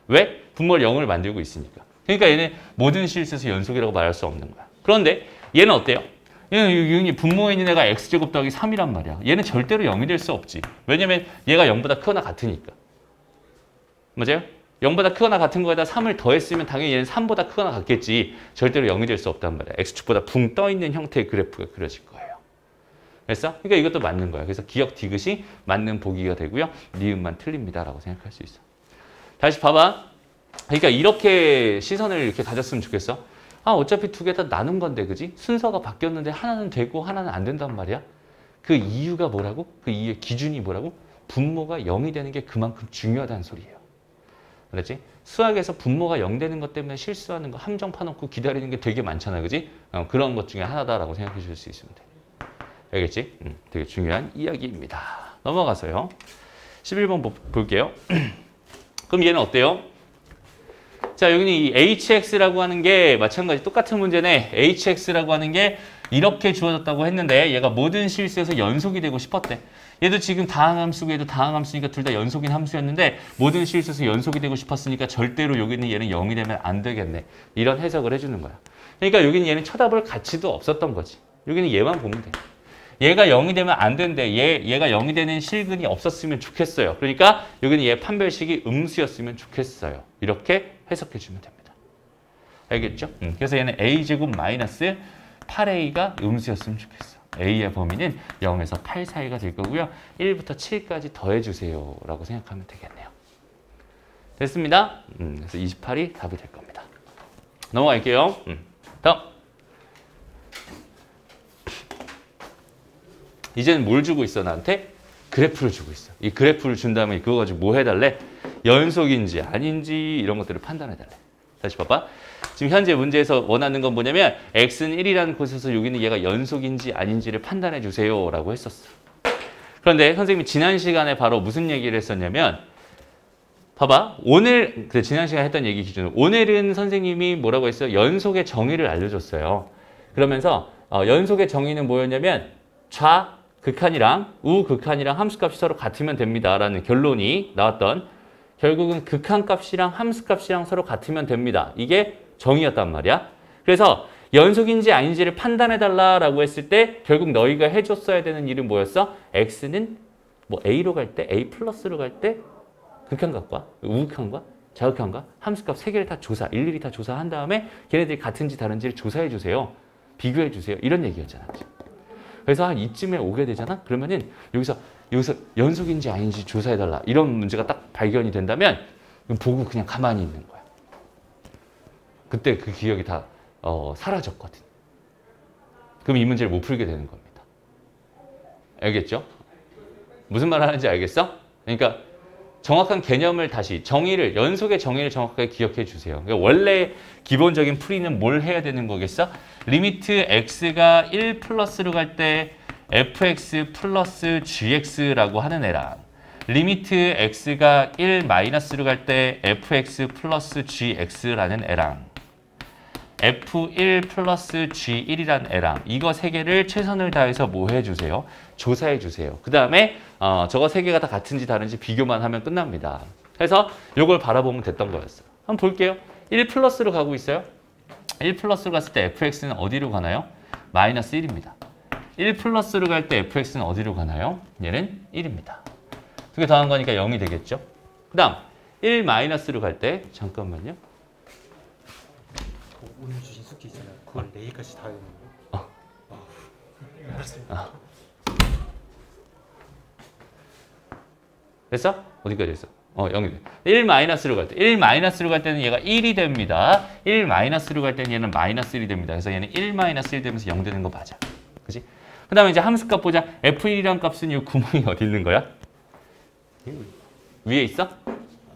왜? 분모를 0을 만들고 있으니까. 그러니까 얘는 모든 실수에서 연속이라고 말할 수 없는 거야. 그런데 얘는 어때요? 얘는 분모에 있는 애가 x제곱 더하기 3이란 말이야. 얘는 절대로 0이 될 수 없지. 왜냐면 얘가 0보다 크거나 같으니까. 맞아요? 0보다 크거나 같은 거에다 3을 더했으면 당연히 얘는 3보다 크거나 같겠지. 절대로 0이 될 수 없단 말이야. x축보다 붕 떠있는 형태의 그래프가 그려질 거예요. 됐어? 그러니까 이것도 맞는 거야. 그래서 기역 디귿이 맞는 보기가 되고요. 니은만 틀립니다라고 생각할 수 있어. 다시 봐봐. 그러니까 이렇게 시선을 이렇게 가졌으면 좋겠어. 아, 어차피 두 개 다 나눈 건데, 그지? 순서가 바뀌었는데 하나는 되고 하나는 안 된단 말이야. 그 이유가 뭐라고? 그 이유의 기준이 뭐라고? 분모가 0이 되는 게 그만큼 중요하다는 소리예요. 그렇지? 수학에서 분모가 0 되는 것 때문에 실수하는 거 함정 파놓고 기다리는 게 되게 많잖아, 그지? 그런 것 중에 하나다라고 생각해 줄 수 있으면 돼. 알겠지? 되게 중요한 이야기입니다. 넘어가서요. 11번 볼게요. 그럼 얘는 어때요? 자, 여기는 이 hx라고 하는 게 마찬가지 똑같은 문제네. hx라고 하는 게 이렇게 주어졌다고 했는데 얘가 모든 실수에서 연속이 되고 싶었대. 얘도 지금 다항함수고 얘도 다항함수니까 둘 다 연속인 함수였는데 모든 실수에서 연속이 되고 싶었으니까 절대로 여기는 얘는 0이 되면 안 되겠네. 이런 해석을 해주는 거야. 그러니까 여기는 얘는 쳐다볼 가치도 없었던 거지. 여기는 얘만 보면 돼. 얘가 0이 되면 안 된대. 얘가 0이 되는 실근이 없었으면 좋겠어요. 그러니까 여기는 얘 판별식이 음수였으면 좋겠어요. 이렇게 해석해 주면 됩니다. 알겠죠? 그래서 얘는 a제곱 마이너스 8a가 음수였으면 좋겠어. a의 범위는 0에서 8 사이가 될 거고요. 1부터 7까지 더해주세요 라고 생각하면 되겠네요. 됐습니다. 그래서 28이 답이 될 겁니다. 넘어갈게요. 다음. 이제는 뭘 주고 있어 나한테? 그래프를 주고 있어. 이 그래프를 준 다음에 그거 가지고 뭐 해달래? 연속인지 아닌지 이런 것들을 판단해달래. 다시 봐봐. 지금 현재 문제에서 원하는 건 뭐냐면 x는 1이라는 곳에서 여기는 얘가 연속인지 아닌지를 판단해 주세요 라고 했었어. 그런데 선생님이 지난 시간에 바로 무슨 얘기를 했었냐면 봐봐. 오늘 지난 시간에 했던 얘기 기준으로 오늘은 선생님이 뭐라고 했어요? 연속의 정의를 알려줬어요. 그러면서 연속의 정의는 뭐였냐면 좌 극한이랑 우 극한이랑 함수값이 서로 같으면 됩니다 라는 결론이 나왔던 결국은 극한값이랑 함수값이랑 서로 같으면 됩니다. 이게 정의였단 말이야. 그래서 연속인지 아닌지를 판단해달라고 했을 때 결국 너희가 해줬어야 되는 일은 뭐였어? x는 뭐 a로 갈 때, a 플러스로 갈 때 극한값과 우극한과 좌극한과 함수값 3개를 다 일일이 다 조사한 다음에 걔네들이 같은지 다른지를 조사해 주세요. 비교해 주세요. 이런 얘기였잖아. 그래서 한 이쯤에 오게 되잖아. 그러면은 여기서 연속인지 아닌지 조사해달라. 이런 문제가 딱 발견이 된다면 보고 그냥 가만히 있는 거야. 그때 그 기억이 다 사라졌거든. 그럼 이 문제를 못 풀게 되는 겁니다. 알겠죠? 무슨 말 하는지 알겠어? 그러니까 정확한 개념을 다시 연속의 정의를 정확하게 기억해 주세요. 그러니까 원래 기본적인 풀이는 뭘 해야 되는 거겠어? 리미트 x가 1 플러스로 갈 때 fx 플러스 gx라고 하는 애랑 리미트 x가 1 마이너스로 갈 때 fx 플러스 gx라는 애랑 f1 플러스 g1이라는 애랑 이거 세 개를 최선을 다해서 뭐 해주세요? 조사해 주세요. 그 다음에 저거 세 개가 다 같은지 다른지 비교만 하면 끝납니다. 그래서 이걸 바라보면 됐던 거였어요. 한번 볼게요. 1 플러스로 가고 있어요. 1 플러스로 갔을 때 fx는 어디로 가나요? 마이너스 1입니다. 1 플러스로 갈 때 fx는 어디로 가나요? 얘는 1입니다. 두 개 더한 거니까 0이 되겠죠? 그 다음 1 마이너스로 갈 때 잠깐만요. 오늘 주신 숙제 있잖아요. 그걸 내일까지 다 해야 되는 거예요? 알았습니다. 됐어? 어디까지 했어? 0이 돼. 1 마이너스로 갈 때. 1 마이너스로 갈 때는 얘가 1이 됩니다. 1 마이너스로 갈 때는 얘는 마이너스 1이 됩니다. 그래서 얘는 1 마이너스 1 되면서 0 되는 거 맞아. 그지? 그 다음에 이제 함수값 보자. f1이란 값은 이 구멍이 어디 있는 거야? 위에 있어?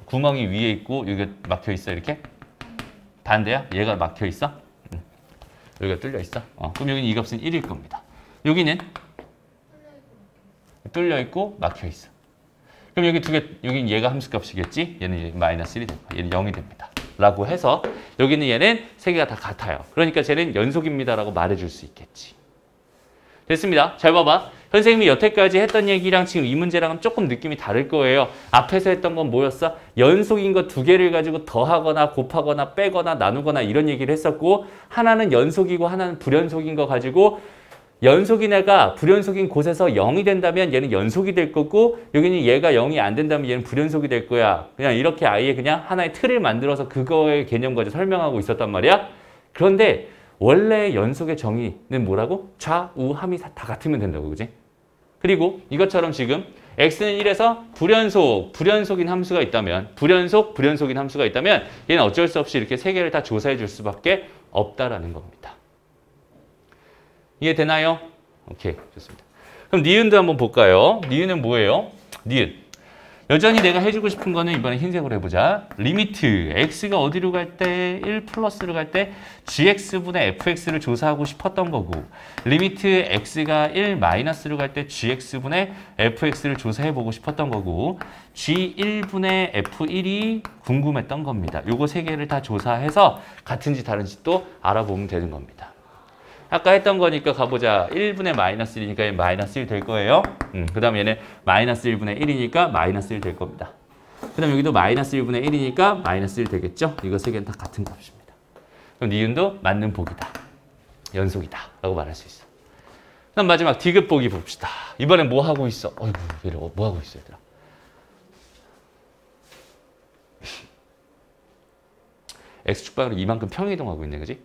구멍이 위에 있고 여기가 막혀 있어 이렇게? 반대야? 얘가 막혀 있어? 여기가 뚫려 있어? 그럼 여기는 이 값은 1일 겁니다. 여기는 뚫려 있고 막혀 있어. 그럼 여기 여기는 얘가 함수값이겠지? 얘는 이제 마이너스 1이 됩니다. 얘는 0이 됩니다. 라고 해서 여기는 얘는 세 개가 다 같아요. 그러니까 쟤는 연속입니다. 라고 말해줄 수 있겠지. 됐습니다. 잘 봐봐. 선생님이 여태까지 했던 얘기랑 지금 이 문제랑은 조금 느낌이 다를 거예요. 앞에서 했던 건 뭐였어? 연속인 거 두 개를 가지고 더하거나 곱하거나 빼거나 나누거나 이런 얘기를 했었고 하나는 연속이고 하나는 불연속인 거 가지고 연속인 애가 불연속인 곳에서 0이 된다면 얘는 연속이 될 거고 여기는 얘가 0이 안 된다면 얘는 불연속이 될 거야. 그냥 이렇게 아예 그냥 하나의 틀을 만들어서 그거의 개념 가지고 설명하고 있었단 말이야. 그런데 원래 연속의 정의는 뭐라고? 좌, 우, 함이 다 같으면 된다고, 그지? 그리고 이것처럼 지금 x는 1에서 불연속인 함수가 있다면 불연속인 함수가 있다면 얘는 어쩔 수 없이 이렇게 세 개를 다 조사해 줄 수밖에 없다라는 겁니다. 이해되나요? 오케이, 좋습니다. 그럼 니은도 한번 볼까요? 니은은 뭐예요? 니은. 여전히 내가 해주고 싶은 거는 이번에 흰색으로 해보자. 리미트 x가 어디로 갈 때 1 플러스로 갈 때 gx분의 fx를 조사하고 싶었던 거고 리미트 x가 1 마이너스로 갈 때 gx분의 fx를 조사해보고 싶었던 거고 g1분의 f1이 궁금했던 겁니다. 요거 세 개를 다 조사해서 같은지 다른지 또 알아보면 되는 겁니다. 아까 했던 거니까 가보자. 1분의 마이너스 1이니까 마이너스 1 될 거예요. 그 다음에 얘는 마이너스 1분의 1이니까 마이너스 1 될 겁니다. 그 다음에 여기도 마이너스 1분의 1이니까 마이너스 1 되겠죠? 이거 세 개는 다 같은 값입니다. 그럼 니은도 맞는 보기다. 연속이다. 라고 말할 수 있어. 그럼 마지막 디귿 보기 봅시다. 이번엔 뭐 하고 있어? 어이구, 얘를 뭐 하고 있어, 얘들아? x축 방향으로 이만큼 평행이동하고 있네, 그지?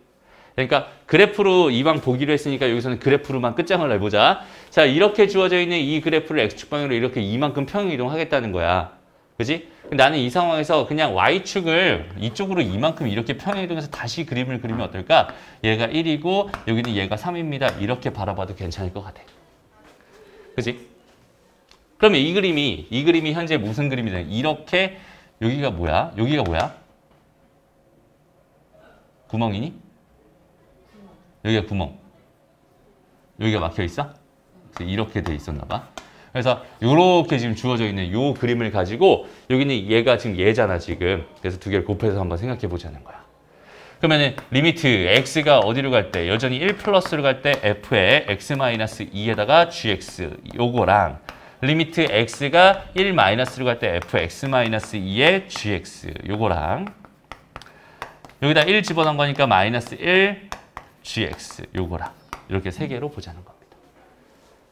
그러니까 그래프로 이왕 보기로 했으니까 여기서는 그래프로만 끝장을 내보자. 자, 이렇게 주어져 있는 이 그래프를 x축 방향으로 이렇게 이만큼 평행이동하겠다는 거야. 그지? 나는 이 상황에서 그냥 y축을 이쪽으로 이만큼 이렇게 평행이동해서 다시 그림을 그리면 어떨까? 얘가 1이고 여기는 얘가 3입니다. 이렇게 바라봐도 괜찮을 것 같아. 그지? 그러면 이 그림이 현재 무슨 그림이냐? 이렇게 여기가 뭐야? 여기가 뭐야? 구멍이니? 여기가 구멍. 여기가 막혀 있어? 그래서 이렇게 돼 있었나 봐. 그래서 이렇게 지금 주어져 있는 이 그림을 가지고 여기는 얘가 지금 얘잖아 지금. 그래서 두 개를 곱해서 한번 생각해 보자는 거야. 그러면은 리미트 x가 어디로 갈 때 여전히 1 플러스로 갈 때 f의 x-2에다가 gx 요거랑 리미트 x가 1 마이너스로 갈 때 fx-2의 gx 요거랑 여기다 1 집어넣은 거니까 마이너스 1 gx 요거랑 이렇게 세 개로 보자는 겁니다.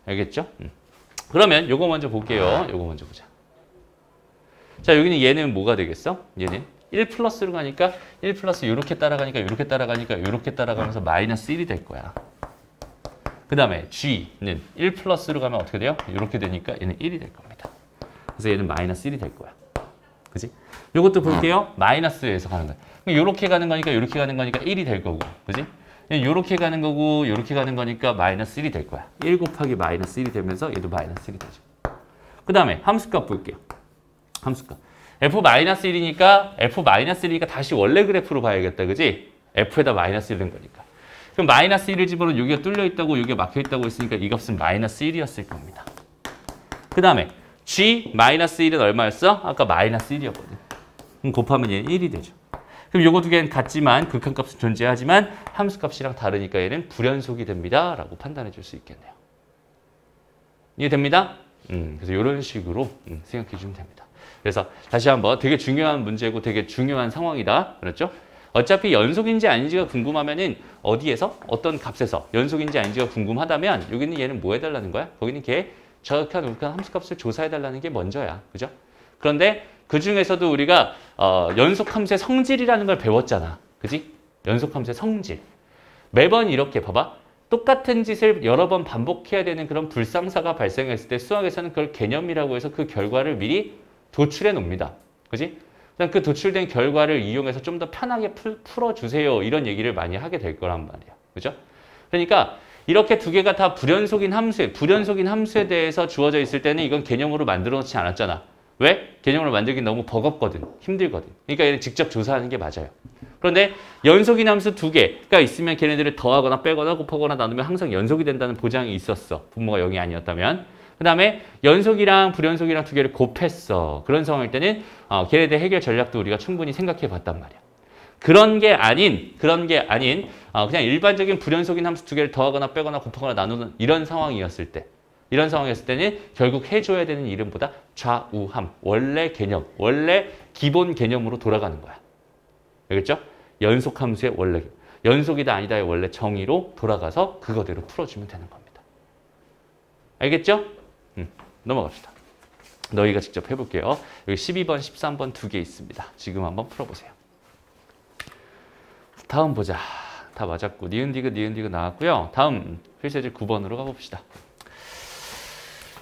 알겠죠? 그러면 요거 먼저 볼게요. 요거 먼저 보자. 자, 여기는 얘는 뭐가 되겠어? 얘는 1 플러스로 가니까 1 플러스 이렇게 따라가니까 이렇게 따라가니까 이렇게 따라가면서 마이너스 1이 될 거야. 그 다음에 g는 1 플러스로 가면 어떻게 돼요? 이렇게 되니까 얘는 1이 될 겁니다. 그래서 얘는 마이너스 1이 될 거야. 그지? 요것도 볼게요. 마이너스에서 가는 거야. 이렇게 가는 거니까 이렇게 가는 거니까 1이 될 거고. 그지? 이렇게 가는 거고 이렇게 가는 거니까 마이너스 1이 될 거야. 1 곱하기 마이너스 1이 되면서 얘도 마이너스 1이 되죠. 그 다음에 함수값 볼게요. 함수값. f-1이니까 f-1이니까 다시 원래 그래프로 봐야겠다. 그지? f에다 마이너스 1인 거니까. 그럼 마이너스 1을 집어넣으면 여기가 뚫려 있다고 여기가 막혀 있다고 했으니까 이 값은 마이너스 1이었을 겁니다. 그 다음에 g 마이너스 1은 얼마였어? 아까 마이너스 1이었거든. 그럼 곱하면 얘는 1이 되죠. 그럼 요거 두 개는 같지만 극한값은 존재하지만 함수값이랑 다르니까 얘는 불연속이 됩니다. 라고 판단해 줄 수 있겠네요. 이해됩니다? 그래서 이런 식으로 생각해 주면 됩니다. 그래서 다시 한번 되게 중요한 문제고 되게 중요한 상황이다. 그렇죠? 어차피 연속인지 아닌지가 궁금하면은 어디에서 어떤 값에서 연속인지 아닌지가 궁금하다면 여기는 얘는 뭐 해달라는 거야? 거기는 걔 저격한 우극한 함수값을 조사해달라는 게 먼저야. 그죠? 그런데 그 중에서도 우리가 연속함수의 성질이라는 걸 배웠잖아. 그지? 연속함수의 성질. 매번 이렇게 봐봐. 똑같은 짓을 여러 번 반복해야 되는 그런 불상사가 발생했을 때 수학에서는 그걸 개념이라고 해서 그 결과를 미리 도출해 놓습니다. 그지? 그 도출된 결과를 이용해서 좀 더 편하게 풀어주세요. 이런 얘기를 많이 하게 될 거란 말이야. 그죠? 그러니까 이렇게 두 개가 다 불연속인 함수에 대해서 주어져 있을 때는 이건 개념으로 만들어 놓지 않았잖아. 왜? 개념으로 만들기 너무 버겁거든. 힘들거든. 그러니까 얘를 직접 조사하는 게 맞아요. 그런데 연속인 함수 두 개가 있으면 걔네들을 더하거나 빼거나 곱하거나 나누면 항상 연속이 된다는 보장이 있었어. 분모가 0이 아니었다면. 그 다음에 연속이랑 불연속이랑 두 개를 곱했어. 그런 상황일 때는 걔네들 해결 전략도 우리가 충분히 생각해 봤단 말이야. 그런 게 아닌 그냥 일반적인 불연속인 함수 두 개를 더하거나 빼거나 곱하거나 나누는 이런 상황이었을 때는 결국 해줘야 되는 이름보다 좌우함, 원래 개념, 원래 기본 개념으로 돌아가는 거야. 알겠죠? 연속함수의 원래 연속이다 아니다의 원래 정의로 돌아가서 그거대로 풀어주면 되는 겁니다. 알겠죠? 넘어갑시다. 너희가 직접 해볼게요. 여기 12번, 13번 두 개 있습니다. 지금 한번 풀어보세요. 다음 보자. 다 맞았고 니은디귿 나왔고요. 다음 필수제 9번으로 가봅시다.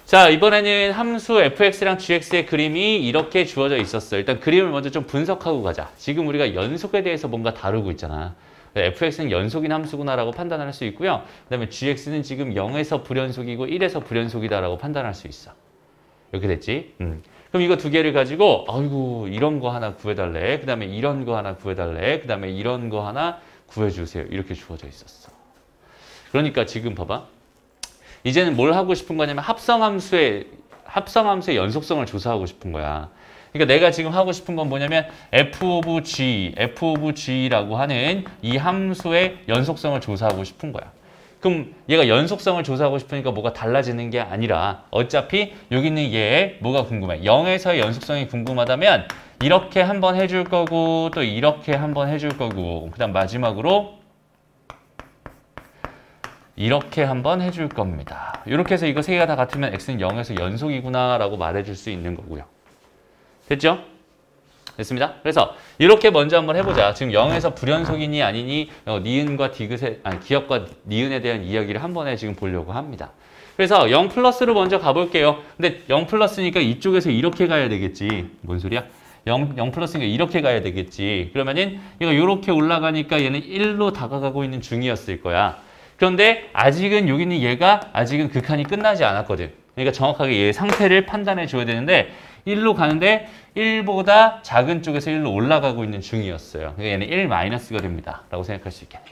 자, 이번에는 함수 fx랑 gx의 그림이 이렇게 주어져 있었어. 일단 그림을 먼저 좀 분석하고 가자. 지금 우리가 연속에 대해서 뭔가 다루고 있잖아. fx는 연속인 함수구나라고 판단할 수 있고요. 그 다음에 gx는 지금 0에서 불연속이고 1에서 불연속이다라고 판단할 수 있어. 이렇게 됐지? 그럼 이거 두 개를 가지고 아이고 이런 거 하나 구해달래. 그 다음에 이런 거 하나 구해달래. 그 다음에 이런 거 하나 구해주세요. 이렇게 주어져 있었어. 그러니까 지금 봐봐. 이제는 뭘 하고 싶은 거냐면 합성함수의 연속성을 조사하고 싶은 거야. 그러니까 내가 지금 하고 싶은 건 뭐냐면 f of g라고 하는 이 함수의 연속성을 조사하고 싶은 거야. 그럼 얘가 연속성을 조사하고 싶으니까 뭐가 달라지는 게 아니라 어차피 여기 있는 얘 뭐가 궁금해? 0에서의 연속성이 궁금하다면 이렇게 한번 해줄 거고 또 이렇게 한번 해줄 거고 그 다음 마지막으로 이렇게 한번 해줄 겁니다. 이렇게 해서 이거 세 개가 다 같으면 x는 0에서 연속이구나 라고 말해줄 수 있는 거고요. 됐죠? 됐습니다. 그래서 이렇게 먼저 한번 해보자. 지금 0에서 불연속이니 아니니 니은과 디귿의 기억과 니은에 대한 이야기를 한 번에 지금 보려고 합니다. 그래서 0 플러스로 먼저 가볼게요. 근데 0 플러스니까 이쪽에서 이렇게 가야 되겠지. 뭔 소리야? 0 플러스니까 이렇게 가야 되겠지. 그러면은 얘가 이렇게 올라가니까 얘는 1로 다가가고 있는 중이었을 거야. 그런데 아직은 여기는 얘가 아직은 극한이 끝나지 않았거든. 그러니까 정확하게 얘의 상태를 판단해 줘야 되는데 1로 가는데 1보다 작은 쪽에서 1로 올라가고 있는 중이었어요. 그러니까 얘는 1 마이너스가 됩니다. 라고 생각할 수 있겠네.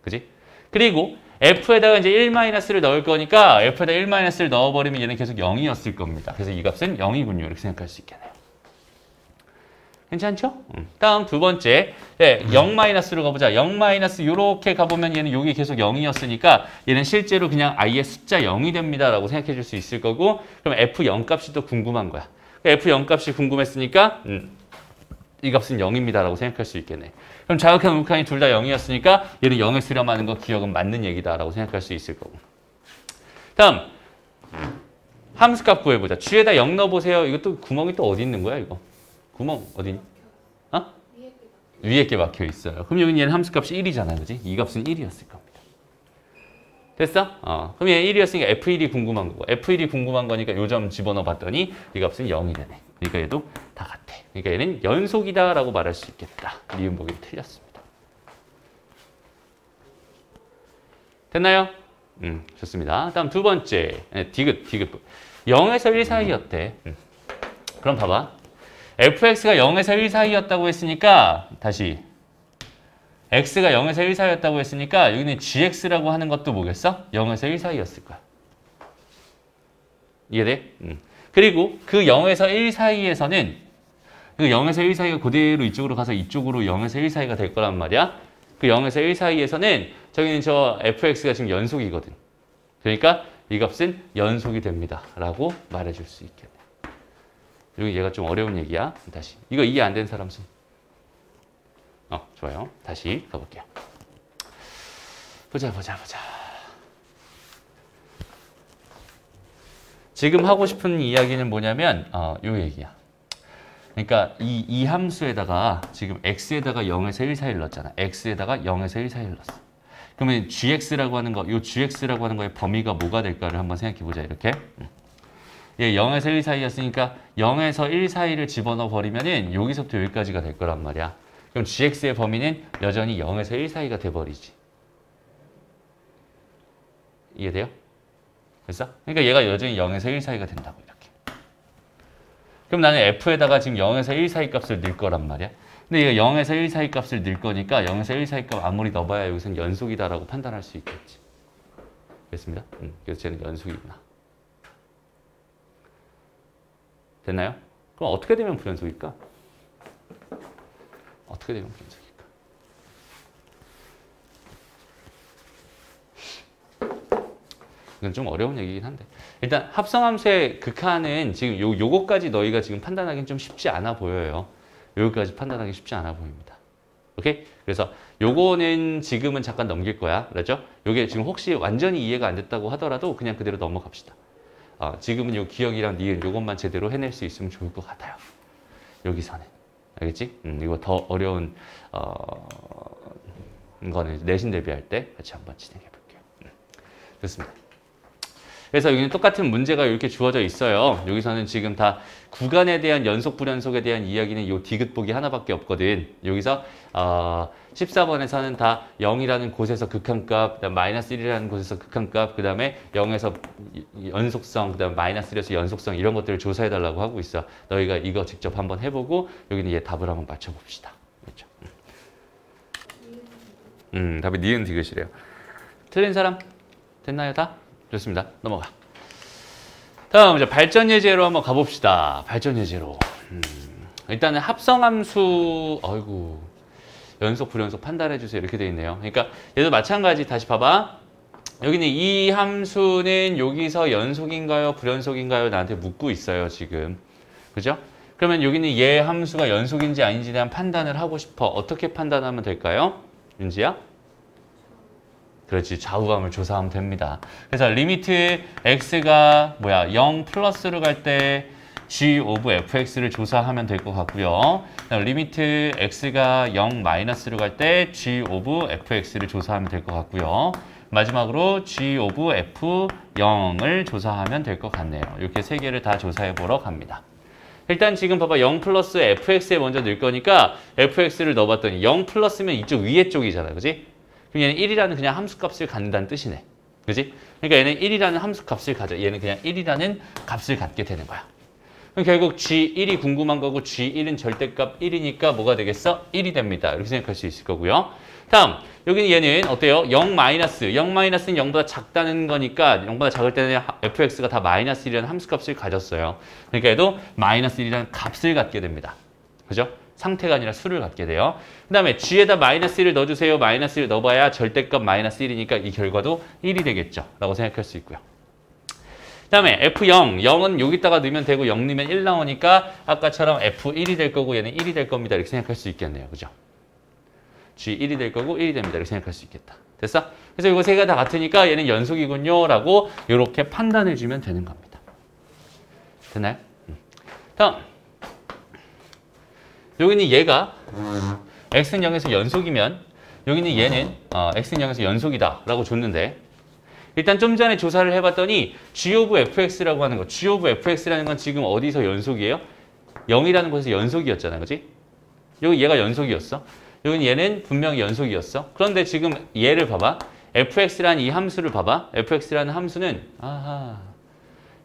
그지? 그리고 F에다가 이제 1-를 넣을 거니까 F에다 1-를 넣어버리면 얘는 계속 0이었을 겁니다. 그래서 이 값은 0이군요. 이렇게 생각할 수 있겠네요. 괜찮죠? 다음 두 번째, 네, 0-로 가보자. 0- 이렇게 가보면 얘는 여기 계속 0이었으니까 얘는 실제로 그냥 i의 숫자 0이 됩니다. 라고 생각해 줄 수 있을 거고 그럼 F0 값이 또 궁금한 거야. F0 값이 궁금했으니까 이 값은 0입니다. 라고 생각할 수 있겠네. 그럼 자극한 우극한이 둘 다 0이었으니까 얘는 0에 수렴하는 거 기억은 맞는 얘기다. 라고 생각할 수 있을 거고. 다음, 함수값 구해보자. G에다 0 넣어보세요. 이것도 구멍이 또 어디 있는 거야, 이거? 구멍 어디니? 어? 위에 게 막혀 있어요. 그럼 여기 얘는 함수값이 1이잖아, 그지? 이 값은 1이었을 겁니다. 됐어? 그럼 얘 1이었으니까 F1이 궁금한 거고 F1이 궁금한 거니까 요 점 집어넣어 봤더니 이 값은 0이 되네. 그러니까 얘도 다 같아. 그러니까 얘는 연속이다 라고 말할 수 있겠다. 니은 보기 틀렸습니다. 됐나요? 좋습니다. 다음 두 번째, 디귿. 0에서 1 사이였대. 그럼 봐봐. fx가 0에서 1 사이였다고 했으니까 다시 x가 0에서 1 사이였다고 했으니까 여기는 gx라고 하는 것도 뭐겠어? 0에서 1 사이였을 거야. 이해돼? 그리고 그 0에서 1 사이에서는 그 0에서 1 사이가 그대로 이쪽으로 가서 이쪽으로 0에서 1 사이가 될 거란 말이야. 그 0에서 1 사이에서는 저기는 저 fx가 지금 연속이거든. 그러니까 이 값은 연속이 됩니다. 라고 말해줄 수 있겠네. 여기 얘가 좀 어려운 얘기야. 다시. 이거 이해 안 된 사람 손. 좋아요. 다시 가볼게요. 보자. 지금 하고 싶은 이야기는 뭐냐면 요 얘기야. 그러니까 이 함수에다가 지금 x에다가 0에서 1 사이를 넣었잖아. x에다가 0에서 1 사이를 넣었어. 그러면 gx라고 하는 거, 요 gx라고 하는 거의 범위가 뭐가 될까를 한번 생각해 보자. 이렇게. 얘 0에서 1 사이였으니까 0에서 1 사이를 집어넣어 버리면은 여기서부터 여기까지가 될 거란 말이야. 그럼 gx의 범위는 여전히 0에서 1 사이가 돼 버리지. 이해돼요? 됐어? 그러니까 얘가 여전히 0에서 1 사이가 된다고 이렇게. 그럼 나는 f에다가 지금 0에서 1 사이 값을 넣을 거란 말이야. 근데 얘가 0에서 1 사이 값을 넣을 거니까 0에서 1 사이 값 아무리 넣어봐야 여기서는 연속이다라고 판단할 수 있겠지. 됐습니다. 그래서 쟤는 연속이구나. 됐나요? 그럼 어떻게 되면 불연속일까? 어떻게 되면 불연속일까? 이건 좀 어려운 얘기긴 한데 일단 합성함수의 극한은 지금 요거까지 너희가 지금 판단하기는 좀 쉽지 않아 보여요. 여기까지 판단하기 쉽지 않아 보입니다. 오케이? 그래서 요거는 지금은 잠깐 넘길 거야. 그렇죠? 요게 지금 혹시 완전히 이해가 안 됐다고 하더라도 그냥 그대로 넘어갑시다. 지금은 요 기억이랑 니은 요것만 제대로 해낼 수 있으면 좋을 것 같아요. 여기서는. 알겠지? 이거 더 어려운 거는 내신 대비할 때 같이 한번 진행해 볼게요. 좋습니다. 그래서 여기는 똑같은 문제가 이렇게 주어져 있어요. 여기서는 지금 다 구간에 대한 연속 불연속에 대한 이야기는 요 디귿 보기 하나밖에 없거든. 여기서 14번에서는 다 0이라는 곳에서 극한값, 그다음 마이너스 1이라는 곳에서 극한값, 그 다음에 0에서 연속성, 그 다음 마이너스 1에서 연속성 이런 것들을 조사해달라고 하고 있어. 너희가 이거 직접 한번 해보고 여기는 얘 답을 한번 맞춰봅시다. 그렇죠? 답이 니은 디귿이래요. 틀린 사람 됐나요 다? 좋습니다. 넘어가. 다음 이제 발전 예제로 한번 가봅시다. 발전 예제로. 일단은 합성함수, 아이고 연속 불연속 판단해 주세요. 이렇게 돼 있네요. 그러니까 얘도 마찬가지. 다시 봐봐. 여기는 이 함수는 여기서 연속인가요, 불연속인가요? 나한테 묻고 있어요 지금. 그죠? 그러면 여기는 얘 함수가 연속인지 아닌지에 대한 판단을 하고 싶어. 어떻게 판단하면 될까요? 윤지야? 그렇지. 좌우함을 조사하면 됩니다. 그래서 리미트 x가 0 플러스로 갈 때 g of fx를 조사하면 될 것 같고요. 리미트 x가 0 마이너스로 갈 때 g of fx를 조사하면 될 것 같고요. 마지막으로 g of f0을 조사하면 될 것 같네요. 이렇게 세 개를 다 조사해 보러 갑니다. 일단 지금 봐봐 0 플러스 fx에 먼저 넣을 거니까 fx를 넣어봤더니 0 플러스면 이쪽 위에 쪽이잖아. 그지? 그럼 얘는 1이라는 그냥 함수값을 갖는다는 뜻이네. 그지? 그러니까 얘는 1이라는 함수값을 가져. 얘는 그냥 1이라는 값을 갖게 되는 거야. 그럼 결국 G1이 궁금한 거고 G1은 절대값 1이니까 뭐가 되겠어? 1이 됩니다. 이렇게 생각할 수 있을 거고요. 다음, 여기는 얘는 어때요? 0 마이너스. 0 마이너스는 0보다 작다는 거니까 0보다 작을 때는 fx가 다 마이너스 1이라는 함수값을 가졌어요. 그러니까 얘도 마이너스 1이라는 값을 갖게 됩니다. 그죠? 상태가 아니라 수를 갖게 돼요. 그 다음에 g에다 마이너스 1을 넣어주세요. 마이너스 1을 넣어봐야 절대값 마이너스 1이니까 이 결과도 1이 되겠죠. 라고 생각할 수 있고요. 그 다음에 F0, 0은 여기다가 넣으면 되고 0 넣으면 1 나오니까 아까처럼 F1이 될 거고 얘는 1이 될 겁니다. 이렇게 생각할 수 있겠네요. 그죠? G1이 될 거고 1이 됩니다. 이렇게 생각할 수 있겠다. 됐어? 그래서 이거 세 개가 다 같으니까 얘는 연속이군요. 라고 이렇게 판단해 주면 되는 겁니다. 됐나요? 다음. 여기는 얘가 x는 0에서 연속이면 여기는 얘는 x는 0에서 연속이다 라고 줬는데 일단 좀 전에 조사를 해봤더니 g of fx라고 하는 거 g of fx라는 건 지금 어디서 연속이에요? 0이라는 곳에서 연속이었잖아. 그지? 여기 얘가 연속이었어. 여기는 얘는 분명히 연속이었어. 그런데 지금 얘를 봐봐. fx라는 이 함수를 봐봐. fx라는 함수는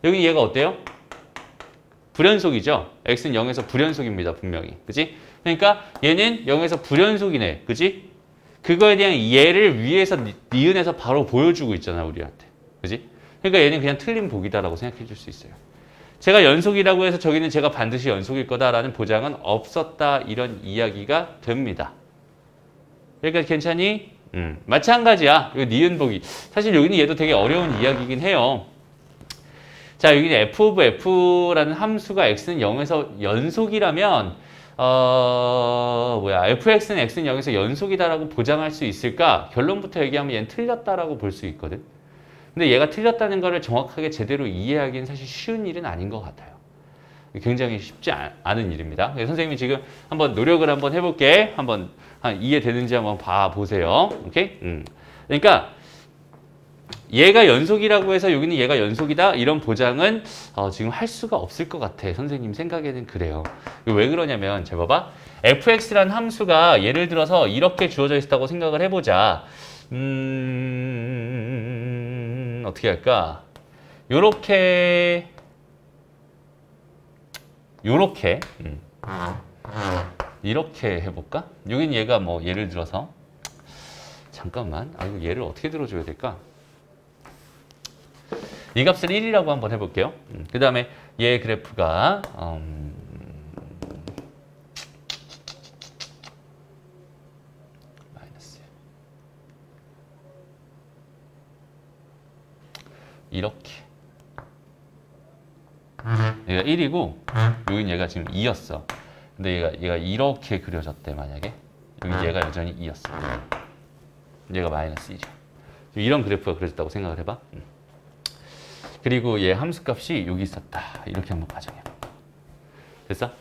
여기 얘가 어때요? 불연속이죠. x는 0에서 불연속입니다. 분명히. 그지? 그러니까 얘는 0에서 불연속이네. 그지? 그거에 대한 예를 위에서 니은에서 바로 보여주고 있잖아. 우리한테. 그지? 그러니까 얘는 그냥 틀린 복이다라고 생각해 줄 수 있어요. 제가 연속이라고 해서 저기는 제가 반드시 연속일 거다라는 보장은 없었다. 이런 이야기가 됩니다. 그러니까 괜찮니? 마찬가지야. 이거 니은 보기. 사실 여기는 얘도 되게 어려운 이야기이긴 해요. 자, 여기는 f of f라는 함수가 x는 0에서 연속이라면 fx는 x는 0에서 연속이다라고 보장할 수 있을까? 결론부터 얘기하면 얘는 틀렸다라고 볼 수 있거든. 근데 얘가 틀렸다는 거를 정확하게 제대로 이해하기는 사실 쉬운 일은 아닌 것 같아요. 굉장히 쉽지 않은 일입니다. 선생님이 지금 한번 노력을 한번 해볼게. 한번 이해되는지 한번 봐보세요. 오케이? 그러니까 얘가 연속이라고 해서 여기는 얘가 연속이다 이런 보장은 지금 할 수가 없을 것 같아. 선생님 생각에는 그래요. 왜 그러냐면 잘 봐봐. fx라는 함수가 예를 들어서 이렇게 주어져 있다고 생각을 해보자. 어떻게 할까? 요렇게 이렇게 해볼까? 여긴 얘가 뭐 예를 들어서 잠깐만. 이거 얘를 어떻게 들어줘야 될까? 이 값을 1이라고 한번 해볼게요. 그 다음에 얘 그래프가 마이너스 이렇게 얘가 1이고 여긴 얘가 지금 2였어. 근데 얘가 이렇게 그려졌대. 만약에 여기 얘가 여전히 2였어. 얘가 마이너스 1이야. 이런 그래프가 그려졌다고 생각을 해봐. 그리고 얘 함수값이 여기 있었다. 이렇게 한번 가정해봐. 됐어?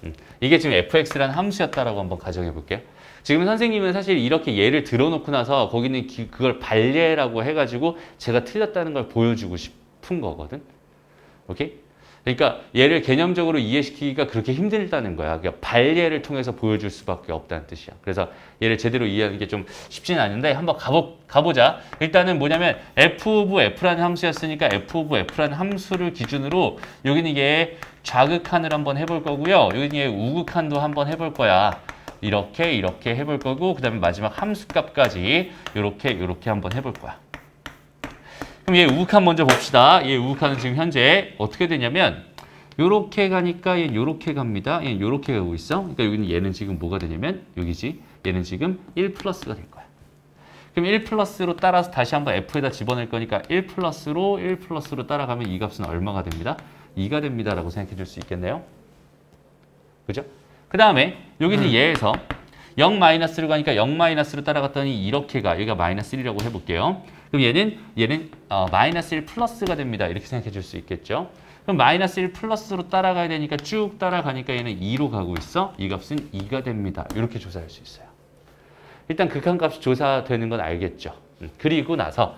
이게 지금 fx라는 함수였다라고 한번 가정해 볼게요. 지금 선생님은 사실 이렇게 얘를 들어놓고 나서 거기는 그걸 발예라고 해가지고 제가 틀렸다는 걸 보여주고 싶은 거거든. 오케이? 그러니까 얘를 개념적으로 이해시키기가 그렇게 힘들다는 거야. 그러니까 발예를 통해서 보여줄 수밖에 없다는 뜻이야. 그래서 얘를 제대로 이해하는 게 좀 쉽지는 않은데 한번 가보자. 일단은 뭐냐면 f of f라는 함수였으니까 f of f라는 함수를 기준으로 여기는 얘 좌극한을 한번 해볼 거고요. 여기는 얘 우극한도 한번 해볼 거야. 이렇게 해볼 거고 그 다음에 마지막 함수값까지 이렇게 한번 해볼 거야. 그럼 얘 우극한 먼저 봅시다. 얘 우극한은 지금 현재 어떻게 되냐면 요렇게 가니까 얘는 요렇게 갑니다. 얘는 요렇게 가고 있어. 그러니까 여기는 얘는 지금 뭐가 되냐면 여기지. 얘는 지금 1 플러스가 될 거야. 그럼 1 플러스로 따라서 다시 한번 f에다 집어넣을 거니까 1 플러스로 따라가면 이 값은 얼마가 됩니다? 2가 됩니다. 라고 생각해 줄 수 있겠네요. 그죠? 그 다음에 여기는 얘에서 0 마이너스로 가니까 0 마이너스로 따라갔더니 이렇게 가. 여기가 마이너스 1이라고 해볼게요. 그럼 얘는 마이너스 1 플러스가 됩니다. 이렇게 생각해 줄 수 있겠죠. 그럼 마이너스 1 플러스로 따라가야 되니까 쭉 따라가니까 얘는 2로 가고 있어. 이 값은 2가 됩니다. 이렇게 조사할 수 있어요. 일단 극한값이 조사되는 건 알겠죠. 그리고 나서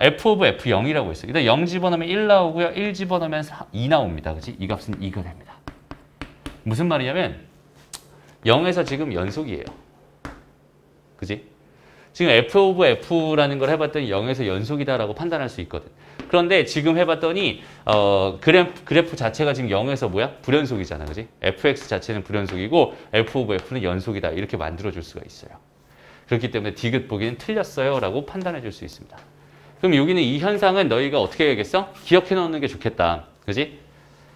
f 오브 f0이라고 있어요. 일단 0 집어넣으면 1 나오고요. 1 집어넣으면 2 나옵니다. 그치? 이 값은 2가 됩니다. 무슨 말이냐면 0에서 지금 연속이에요. 그지? 지금 f 오브 f라는 걸 해봤더니 0에서 연속이다라고 판단할 수 있거든. 그런데 지금 해봤더니 그래프 자체가 지금 0에서 뭐야? 불연속이잖아. 그지? fx 자체는 불연속이고 f 오브 f는 연속이다. 이렇게 만들어줄 수가 있어요. 그렇기 때문에 디귿 보기는 틀렸어요 라고 판단해 줄 수 있습니다. 그럼 여기는 이 현상은 너희가 어떻게 해야겠어? 기억해 놓는 게 좋겠다. 그지?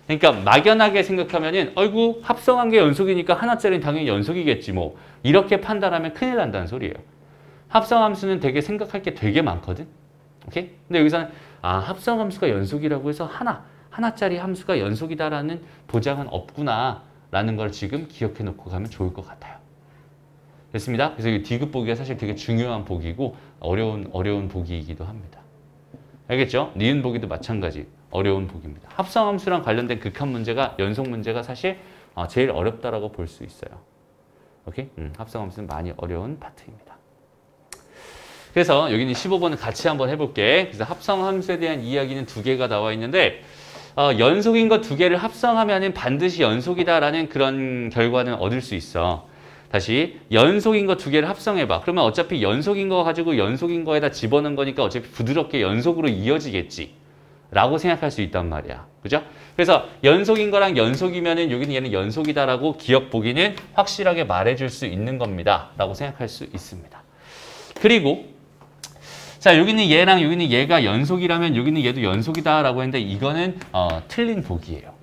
그러니까 막연하게 생각하면은 어이구 합성한 게 연속이니까 하나짜리는 당연히 연속이겠지 뭐 이렇게 판단하면 큰일 난다는 소리예요. 합성함수는 되게 생각할 게 되게 많거든. 오케이? 근데 여기서는 합성함수가 연속이라고 해서 하나짜리 함수가 연속이다라는 보장은 없구나 라는 걸 지금 기억해 놓고 가면 좋을 것 같아요. 됐습니다. 그래서 이 디귿 보기가 사실 되게 중요한 보기고 어려운 보기이기도 합니다. 알겠죠? 니은 보기도 마찬가지 어려운 보기입니다. 합성함수랑 관련된 극한 문제가 연속 문제가 사실 제일 어렵다라고 볼 수 있어요. 오케이? 합성함수는 많이 어려운 파트입니다. 그래서 여기는 15번은 같이 한번 해볼게. 그래서 합성함수에 대한 이야기는 두 개가 나와 있는데 연속인 거 두 개를 합성하면 반드시 연속이다라는 그런 결과는 얻을 수 있어. 다시 연속인 거 두 개를 합성해봐. 그러면 어차피 연속인 거 가지고 연속인 거에다 집어넣은 거니까 어차피 부드럽게 연속으로 이어지겠지 라고 생각할 수 있단 말이야. 그죠? 그래서 연속인 거랑 연속이면은 여기는 얘는 연속이다라고 기억 보기는 확실하게 말해줄 수 있는 겁니다 라고 생각할 수 있습니다. 그리고 자 여기는 얘랑 여기는 얘가 연속이라면 여기는 얘도 연속이다라고 했는데 이거는 틀린 보기예요.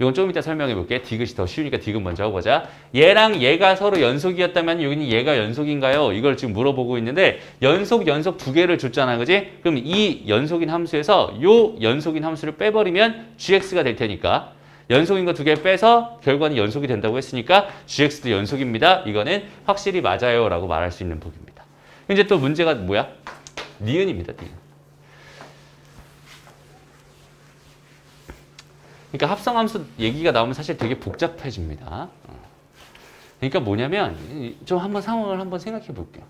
이건 좀 이따 설명해 볼게. 디귿이 더 쉬우니까 디귿 먼저 해보자. 얘랑 얘가 서로 연속이었다면 여기는 얘가 연속인가요? 이걸 지금 물어보고 있는데 연속 두 개를 줬잖아. 그지? 그럼 이 연속인 함수에서 요 연속인 함수를 빼버리면 gx가 될 테니까 연속인 거 두 개 빼서 결과는 연속이 된다고 했으니까 gx도 연속입니다. 이거는 확실히 맞아요 라고 말할 수 있는 보기입니다. 이제 또 문제가 뭐야? 니은입니다. 니은. 그러니까 합성함수 얘기가 나오면 사실 되게 복잡해집니다. 그러니까 뭐냐면 좀 한번 상황을 한번 생각해 볼게요.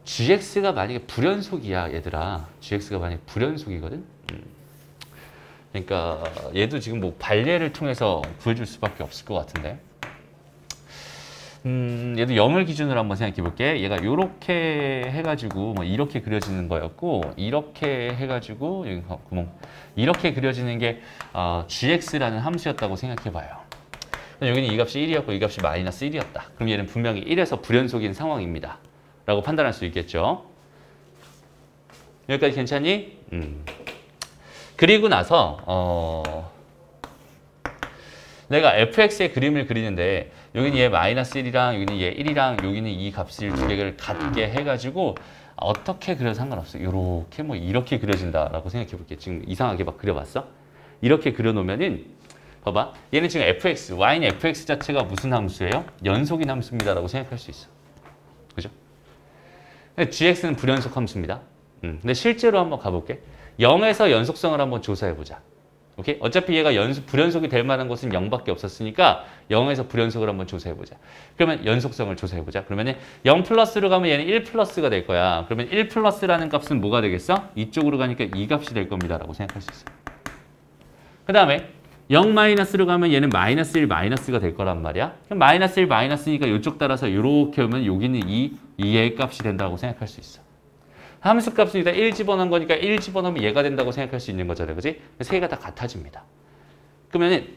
gx가 만약에 불연속이야 얘들아. gx가 만약에 불연속이거든. 그러니까 얘도 지금 뭐 발례를 통해서 구해줄 수밖에 없을 것 같은데. 얘도 0을 기준으로 한번 생각해 볼게. 얘가 이렇게 해가지고 뭐 이렇게 그려지는 거였고 이렇게 해가지고 여기 구멍 이렇게 그려지는 게 gx라는 함수였다고 생각해 봐요. 여기는 이 값이 1이었고 이 값이 마이너스 1이었다. 그럼 얘는 분명히 1에서 불연속인 상황입니다. 라고 판단할 수 있겠죠. 여기까지 괜찮니? 그리고 나서 내가 fx의 그림을 그리는데 여기는 얘 마이너스 1이랑 여기는 얘 1이랑 여기는 이 값을 두 개를 같게 해가지고 어떻게 그려도 상관없어. 요렇게 뭐 이렇게 그려진다라고 생각해 볼게. 지금 이상하게 막 그려봤어? 이렇게 그려놓으면은 봐봐. 얘는 지금 fx, y는 fx 자체가 무슨 함수예요? 연속인 함수입니다라고 생각할 수 있어. 그죠? 근데 gx는 불연속 함수입니다. 근데 실제로 한번 가볼게. 0에서 연속성을 한번 조사해보자. 오케이? 어차피 얘가 불연속이 될 만한 것은 0밖에 없었으니까 0에서 불연속을 한번 조사해보자. 그러면 연속성을 조사해보자. 그러면 0 플러스로 가면 얘는 1 플러스가 될 거야. 그러면 1 플러스라는 값은 뭐가 되겠어? 이쪽으로 가니까 이 값이 될 겁니다. 라고 생각할 수 있어. 그 다음에 0 마이너스로 가면 얘는 마이너스 1 마이너스가 될 거란 말이야. 그럼 마이너스 1 마이너스니까 이쪽 따라서 이렇게 오면 여기는 2의 값이 된다고 생각할 수 있어. 함수 값은 일단 1 집어넣은 거니까 1 집어넣으면 얘가 된다고 생각할 수 있는 거잖아요. 그지? 세 개가 다 같아집니다. 그러면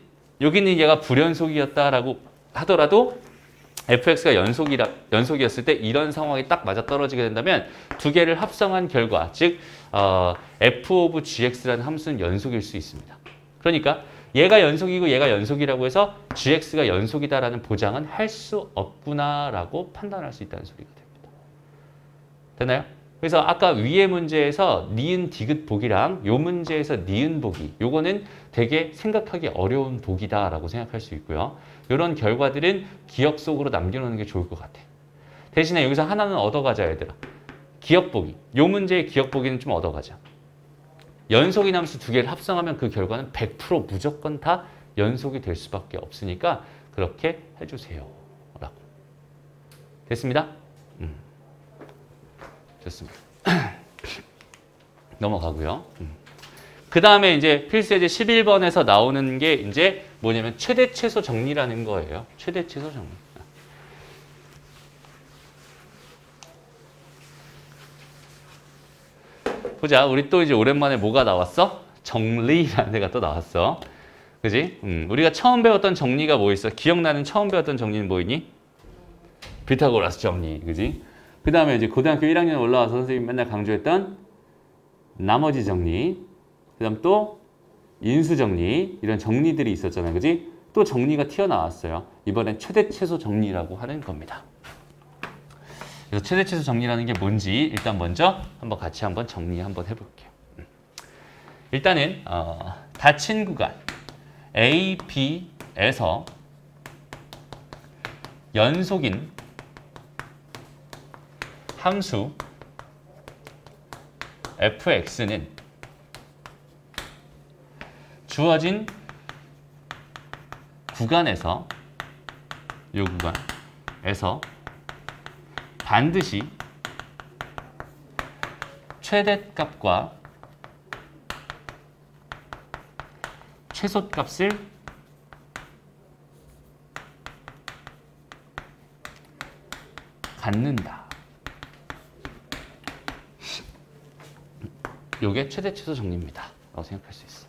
여기는 얘가 불연속이었다라고 하더라도 fx가 연속이었을 때 이런 상황이 딱 맞아떨어지게 된다면 두 개를 합성한 결과, 즉 f 오브 gx라는 함수는 연속일 수 있습니다. 그러니까 얘가 연속이고 얘가 연속이라고 해서 gx가 연속이다라는 보장은 할 수 없구나라고 판단할 수 있다는 소리가 됩니다. 됐나요? 그래서 아까 위의 문제에서 니은 디귿 보기랑 요 문제에서 니은 보기, 요거는 되게 생각하기 어려운 보기다라고 생각할 수 있고요. 이런 결과들은 기억 속으로 남겨놓는 게 좋을 것 같아. 대신에 여기서 하나는 얻어가자 얘들아. 기억 보기. 요 문제의 기억 보기는 좀 얻어가자. 연속인 함수 두 개를 합성하면 그 결과는 100% 무조건 다 연속이 될 수밖에 없으니까 그렇게 해주세요. 라고. 됐습니다? 좋습니다. 넘어가고요. 그 다음에 이제 필수 예제 11번에서 나오는 게 이제 뭐냐면 최대 최소 정리라는 거예요. 최대 최소 정리. 보자. 우리 또 이제 오랜만에 뭐가 나왔어? 정리라는 데가 또 나왔어. 그지? 우리가 처음 배웠던 정리가 뭐 있어? 기억나는 처음 배웠던 정리는 뭐 있니? 피타고라스 정리. 그지? 그 다음에 이제 고등학교 1학년 올라와서 선생님이 맨날 강조했던 나머지 정리. 그 다음 또 인수 정리. 이런 정리들이 있었잖아요. 그지? 또 정리가 튀어나왔어요. 이번엔 최대 최소 정리라고 하는 겁니다. 그래서 최대 최소 정리라는 게 뭔지 일단 먼저 한번 같이 한번 정리 한번 해볼게요. 일단은 닫힌 구간 A, B에서 연속인 함수 fx는 주어진 구간에서 이 구간에서 반드시 최대값과 최소값을 갖는다. 이게 최대 최소 정리입니다. 라고 생각할 수 있어.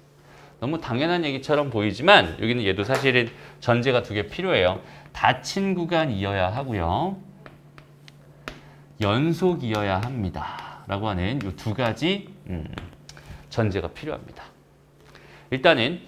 너무 당연한 얘기처럼 보이지만 여기는 얘도 사실은 전제가 두 개 필요해요. 닫힌 구간이어야 하고요. 연속이어야 합니다. 라고 하는 이 두 가지 전제가 필요합니다. 일단은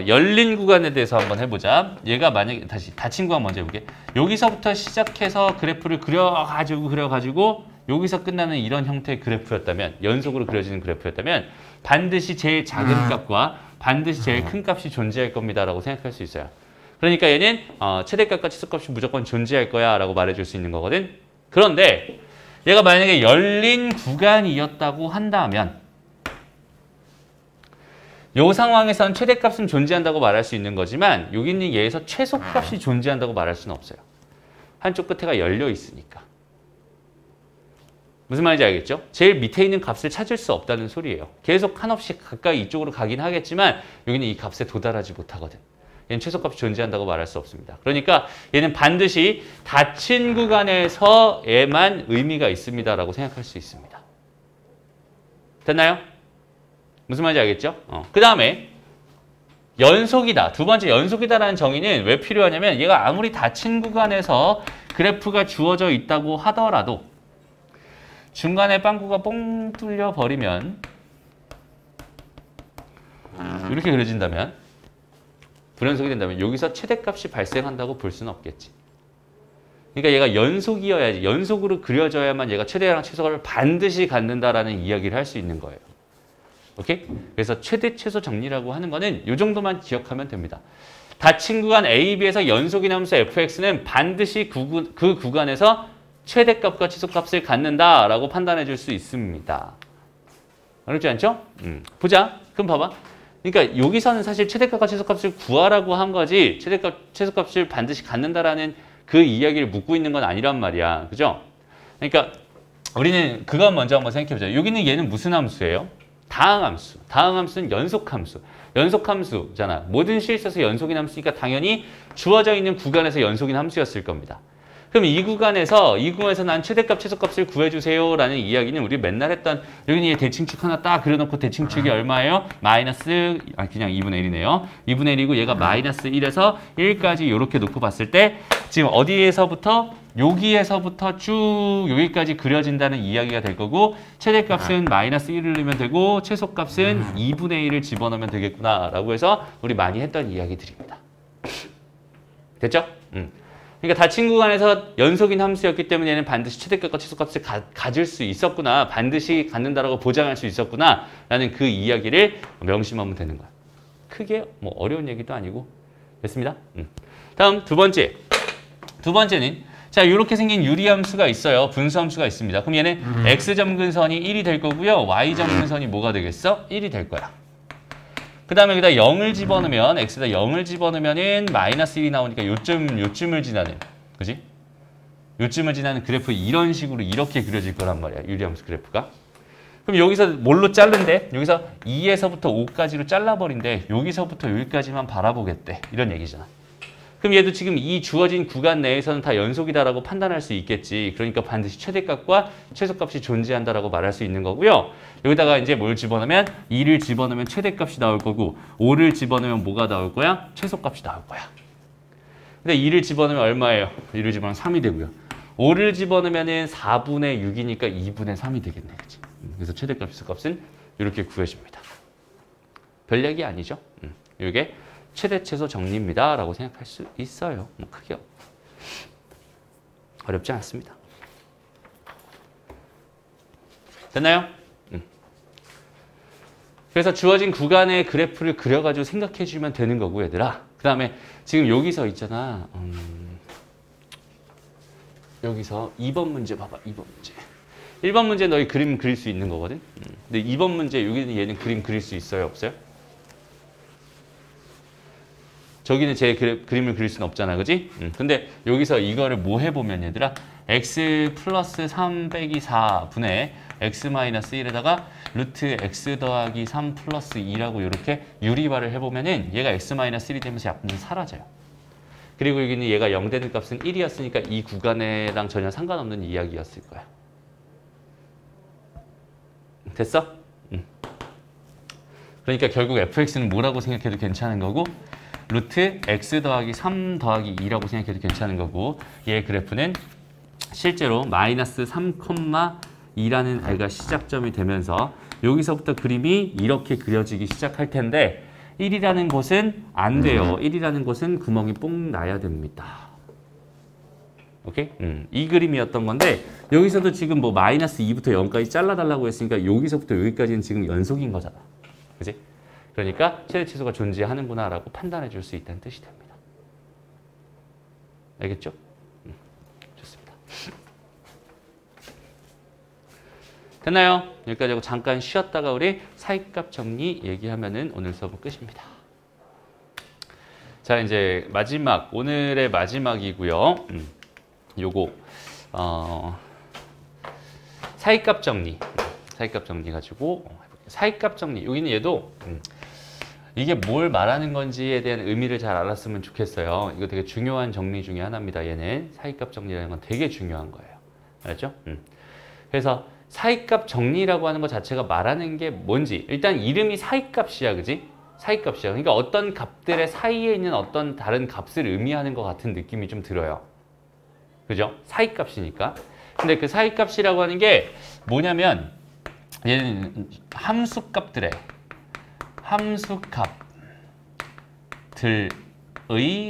열린 구간에 대해서 한번 해보자. 얘가 만약에 다시 닫힌 구간 먼저 해볼게. 여기서부터 시작해서 그래프를 그려가지고 여기서 끝나는 이런 형태의 그래프였다면, 연속으로 그려지는 그래프였다면 반드시 제일 작은 값과 반드시 제일 큰 값이 존재할 겁니다. 라고 생각할 수 있어요. 그러니까 얘는 최대값과 최소값이 무조건 존재할 거야 라고 말해줄 수 있는 거거든. 그런데 얘가 만약에 열린 구간이었다고 한다면 이 상황에서는 최대값은 존재한다고 말할 수 있는 거지만 여기 있는 얘에서 최소값이 존재한다고 말할 수는 없어요. 한쪽 끝에가 열려 있으니까. 무슨 말인지 알겠죠? 제일 밑에 있는 값을 찾을 수 없다는 소리예요. 계속 한없이 가까이 이쪽으로 가긴 하겠지만 여기는 이 값에 도달하지 못하거든. 얘는 최소값이 존재한다고 말할 수 없습니다. 그러니까 얘는 반드시 닫힌 구간에서에만 의미가 있습니다라고 생각할 수 있습니다. 됐나요? 무슨 말인지 알겠죠? 그 다음에 연속이다. 두 번째 연속이다라는 정의는 왜 필요하냐면 얘가 아무리 닫힌 구간에서 그래프가 주어져 있다고 하더라도 중간에 빵꾸가 뻥 뚫려 버리면 이렇게 그려진다면 불연속이 된다면 여기서 최대값이 발생한다고 볼 수는 없겠지. 그러니까 얘가 연속이어야지. 연속으로 그려져야만 얘가 최대랑 최소를 반드시 갖는다라는 이야기를 할 수 있는 거예요. 오케이? 그래서 최대 최소 정리라고 하는 거는 이 정도만 기억하면 됩니다. 닫힌 구간 A, B에서 연속인 함수 fx는 반드시 그 구간에서 최대값과 최소값을 갖는다라고 판단해 줄 수 있습니다. 어렵지 않죠? 보자. 그럼 봐봐. 그러니까 여기서는 사실 최대값과 최소값을 구하라고 한 거지 최대값, 최소값을 반드시 갖는다라는 그 이야기를 묻고 있는 건 아니란 말이야. 그죠? 그러니까 우리는 그건 먼저 한번 생각해 보자. 여기는 얘는 무슨 함수예요? 다항함수. 다항함수는 연속함수. 연속함수잖아. 모든 시에 있어서 연속인 함수니까 당연히 주어져 있는 구간에서 연속인 함수였을 겁니다. 그럼 이 구간에서 난 최대값, 최소값을 구해주세요 라는 이야기는 우리 맨날 했던 여기는 대칭축 하나 딱 그려놓고 대칭축이 얼마예요? 마이너스, 그냥 2분의 1이네요. 2분의 1이고 얘가 마이너스 1에서 1까지 이렇게 놓고 봤을 때 지금 어디에서부터? 여기에서부터 쭉 여기까지 그려진다는 이야기가 될 거고 최대값은 마이너스 1을 넣으면 되고 최소값은 2분의 1을 집어넣으면 되겠구나 라고 해서 우리 많이 했던 이야기들입니다. 됐죠? 그러니까 닫힌 구간에서 연속인 함수였기 때문에 얘는 반드시 최대값과 최소값을 가질 수 있었구나. 반드시 갖는다라고 보장할 수 있었구나. 라는 그 이야기를 명심하면 되는 거야. 크게 뭐 어려운 얘기도 아니고. 됐습니다. 다음 두 번째. 두 번째는 자, 이렇게 생긴 유리함수가 있어요. 분수함수가 있습니다. 그럼 얘는 x점근선이 1이 될 거고요. y점근선이 뭐가 되겠어? 1이 될 거야. 그 다음에 여기다 0을 집어넣으면 x에다 0을 집어넣으면은 마이너스 1이 나오니까 요쯤을 지나는, 그지? 요쯤을 지나는 그래프 이런 식으로 이렇게 그려질 거란 말이야. 유리함수 그래프가. 그럼 여기서 뭘로 자른대? 여기서 2에서부터 5까지로 잘라버린대. 여기서부터 여기까지만 바라보겠대. 이런 얘기잖아. 그럼 얘도 지금 이 주어진 구간 내에서는 다 연속이다라고 판단할 수 있겠지. 그러니까 반드시 최대값과 최소값이 존재한다라고 말할 수 있는 거고요. 여기다가 이제 뭘 집어넣으면 2를 집어넣으면 최대값이 나올 거고 5를 집어넣으면 뭐가 나올 거야? 최소값이 나올 거야. 근데 2를 집어넣으면 얼마예요? 2를 집어넣으면 3이 되고요. 5를 집어넣으면 4분의 6이니까 2분의 3이 되겠네. 그치? 그래서 최대값, 최소값은 이렇게 구해집니다. 별 얘기 아니죠? 이게 최대 최소 정리입니다. 라고 생각할 수 있어요. 뭐 크게 어렵지 않습니다. 됐나요? 그래서 주어진 구간의 그래프를 그려가지고 생각해 주면 되는 거고 얘들아. 그 다음에 지금 여기서 있잖아. 여기서 2번 문제 봐봐. 2번 문제. 1번 문제 너희 그림 그릴 수 있는 거거든. 근데 2번 문제 여기는 얘는 그림 그릴 수 있어요? 없어요? 저기는 제 그림을 그릴 수는 없잖아. 그지? 근데 여기서 이거를 뭐 해보면 얘들아 x 플러스 3 빼기 4분의 x 마이너스 1에다가 루트 x 더하기 3 플러스 2라고 이렇게 유리화를 해보면은 얘가 x 마이너스 1이 되면서 약분이 사라져요. 그리고 여기는 얘가 0 되는 값은 1이었으니까 이 구간이랑 전혀 상관없는 이야기였을 거야. 됐어? 그러니까 결국 fx는 뭐라고 생각해도 괜찮은 거고 루트 x 더하기 3 더하기 2라고 생각해도 괜찮은 거고 얘 그래프는 실제로 마이너스 3,2라는 애가 시작점이 되면서 여기서부터 그림이 이렇게 그려지기 시작할 텐데 1이라는 곳은 안 돼요. 1이라는 곳은 구멍이 뽕 나야 됩니다. 오케이? 이 그림이었던 건데 여기서도 지금 뭐 마이너스 2부터 0까지 잘라달라고 했으니까 여기서부터 여기까지는 지금 연속인 거잖아. 그지? 그러니까 최대 최소가 존재하는구나 라고 판단해 줄 수 있다는 뜻이 됩니다. 알겠죠? 좋습니다. 됐나요? 여기까지 하고 잠깐 쉬었다가 우리 사이값 정리 얘기하면은 오늘 수업은 끝입니다. 자, 이제 마지막, 오늘의 마지막이고요. 요거 사이값 정리. 사이값 정리 가지고 사이값 정리. 여기는 얘도 이게 뭘 말하는 건지에 대한 의미를 잘 알았으면 좋겠어요. 이거 되게 중요한 정리 중에 하나입니다. 얘는 사이값 정리라는 건 되게 중요한 거예요. 알았죠? 그래서 사이값 정리라고 하는 것 자체가 말하는 게 뭔지 일단 이름이 사이값이야. 그지? 사이값이야. 그러니까 어떤 값들의 사이에 있는 어떤 다른 값을 의미하는 것 같은 느낌이 좀 들어요. 그죠? 사이값이니까. 근데 그 사이값이라고 하는 게 뭐냐면 얘는 함수값들의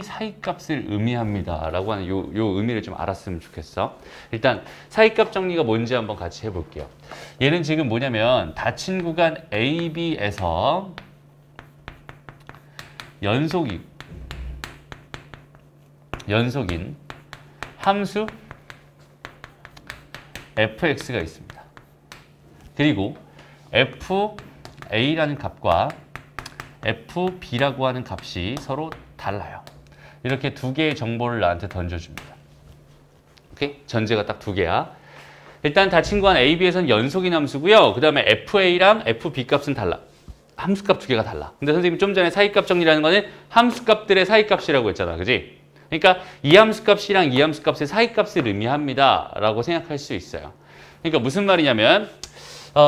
사이값을 의미합니다. 라고 하는 요 의미를 좀 알았으면 좋겠어. 일단 사이값 정리가 뭔지 한번 같이 해볼게요. 얘는 지금 뭐냐면 닫힌 구간 AB에서 연속인 함수 fx가 있습니다. 그리고 fa라는 값과 fb라고 하는 값이 서로 달라요. 이렇게 두 개의 정보를 나한테 던져줍니다. 오케이? 전제가 딱 두 개야. 일단 닫힌 구간 AB에서는 연속인 함수고요. 그 다음에 fa랑 fb 값은 달라. 함수값 두 개가 달라. 근데 선생님이 좀 전에 사이값 정리라는 거는 함수값들의 사이값이라고 했잖아. 그지? 그러니까 이 함수값이랑 이 함수값의 사이값을 의미합니다. 라고 생각할 수 있어요. 그러니까 무슨 말이냐면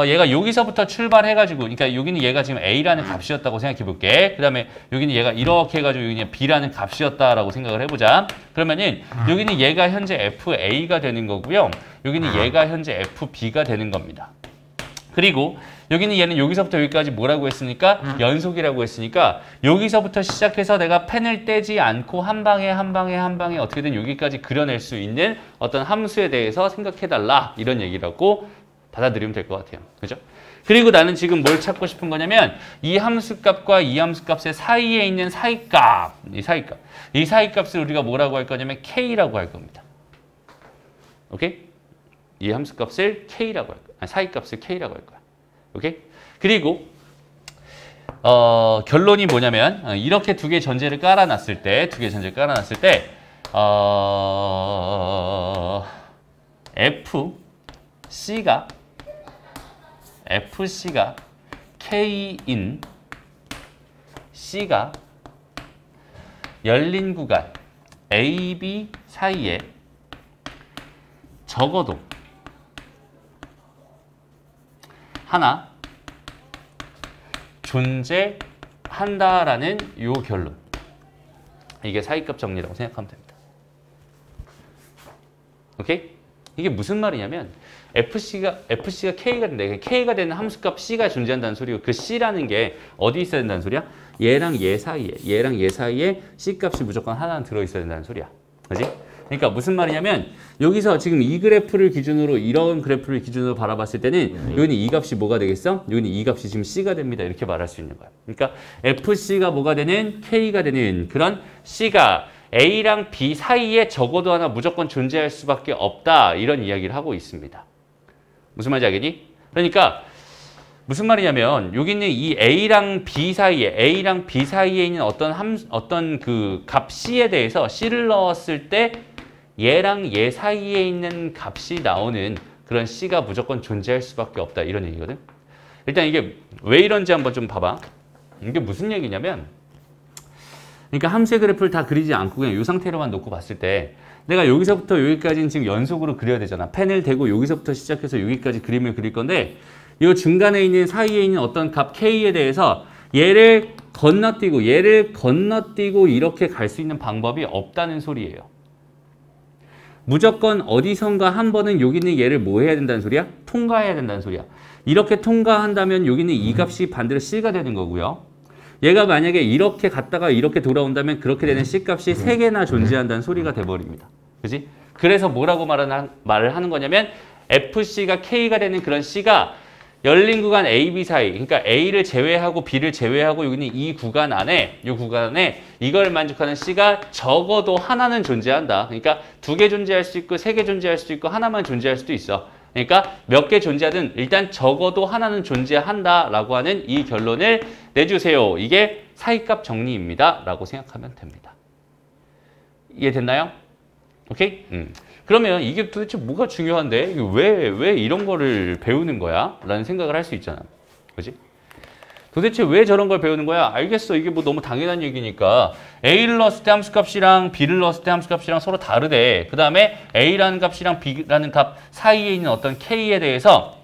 얘가 여기서부터 출발해가지고 그러니까 여기는 얘가 지금 A라는 값이었다고 생각해 볼게. 그 다음에 여기는 얘가 이렇게 해가지고 여기는 B라는 값이었다라고 생각을 해보자. 그러면은 여기는 얘가 현재 FA가 되는 거고요. 여기는 얘가 현재 FB가 되는 겁니다. 그리고 여기는 얘는 여기서부터 여기까지 뭐라고 했으니까 연속이라고 했으니까 여기서부터 시작해서 내가 펜을 떼지 않고 한 방에 어떻게든 여기까지 그려낼 수 있는 어떤 함수에 대해서 생각해달라 이런 얘기라고 받아들이면 될 것 같아요. 그죠? 그리고 나는 지금 뭘 찾고 싶은 거냐면 이 함수값과 이 함수값의 사이에 있는 사이값, 이 사이값을 우리가 뭐라고 할 거냐면 K라고 할 겁니다. 오케이? 이 함수값을 K라고 할 거야. 사이값을 K라고 할 거야. 오케이? 그리고 결론이 뭐냐면 이렇게 두 개의 전제를 깔아놨을 때 FC가 K인 C가 열린 구간 A, B 사이에 적어도 하나 존재한다라는 요 결론. 이게 사이값 정리라고 생각하면 됩니다. 오케이? 이게 무슨 말이냐면 FC가 K가 된다. K가 되는 함수값 C가 존재한다는 소리고 그 C라는 게 어디 있어야 된다는 소리야? 얘랑 얘 사이에 C값이 무조건 하나는 들어있어야 된다는 소리야. 그지? 그러니까 무슨 말이냐면 여기서 지금 이 그래프를 기준으로 이런 그래프를 기준으로 바라봤을 때는 여기는 이 값이 뭐가 되겠어? 여기는 이 값이 지금 C가 됩니다. 이렇게 말할 수 있는 거야. 그러니까 FC가 뭐가 되는 K가 되는 그런 C가 A랑 B 사이에 적어도 하나 무조건 존재할 수밖에 없다. 이런 이야기를 하고 있습니다. 무슨 말인지 알겠니? 그러니까 무슨 말이냐면 여기 있는 이 A랑 B 사이에 있는 어떤 그 값 C에 대해서 C를 넣었을 때 얘랑 얘 사이에 있는 값이 나오는 그런 C가 무조건 존재할 수밖에 없다. 이런 얘기거든. 일단 이게 왜 이런지 한번 좀 봐봐. 이게 무슨 얘기냐면 그러니까 함수의 그래프를 다 그리지 않고 그냥 이 상태로만 놓고 봤을 때 내가 여기서부터 여기까지는 지금 연속으로 그려야 되잖아. 펜을 대고 여기서부터 시작해서 여기까지 그림을 그릴 건데 이 중간에 있는 사이에 있는 어떤 값 K에 대해서 얘를 건너뛰고 이렇게 갈 수 있는 방법이 없다는 소리예요. 무조건 어디선가 한 번은 여기 있는 얘를 뭐 해야 된다는 소리야? 통과해야 된다는 소리야. 이렇게 통과한다면 여기는 이 값이 반대로 C가 되는 거고요. 얘가 만약에 이렇게 갔다가 이렇게 돌아온다면 그렇게 되는 C값이 3개나 존재한다는 소리가 돼버립니다. 그지? 그래서 뭐라고 말을 하는 거냐면 FC가 K가 되는 그런 C가 열린 구간 A, B 사이, 그러니까 A를 제외하고 B를 제외하고 여기는 이 구간 안에 이걸 만족하는 C가 적어도 하나는 존재한다. 그러니까 2개 존재할 수 있고 3개 존재할 수도 있고 하나만 존재할 수도 있어. 그러니까 몇 개 존재하든 일단 적어도 하나는 존재한다라고 하는 이 결론을 내주세요. 이게 사이값 정리입니다. 라고 생각하면 됩니다. 이해됐나요? 오케이? 그러면 이게 도대체 뭐가 중요한데 왜 이런 거를 배우는 거야? 라는 생각을 할 수 있잖아. 그지? 도대체 왜 저런 걸 배우는 거야? 알겠어. 이게 뭐 너무 당연한 얘기니까 A를 넣었을 때 함수값이랑 B를 넣었을 때 함수값이랑 서로 다르대. 그 다음에 A라는 값이랑 B라는 값 사이에 있는 어떤 K에 대해서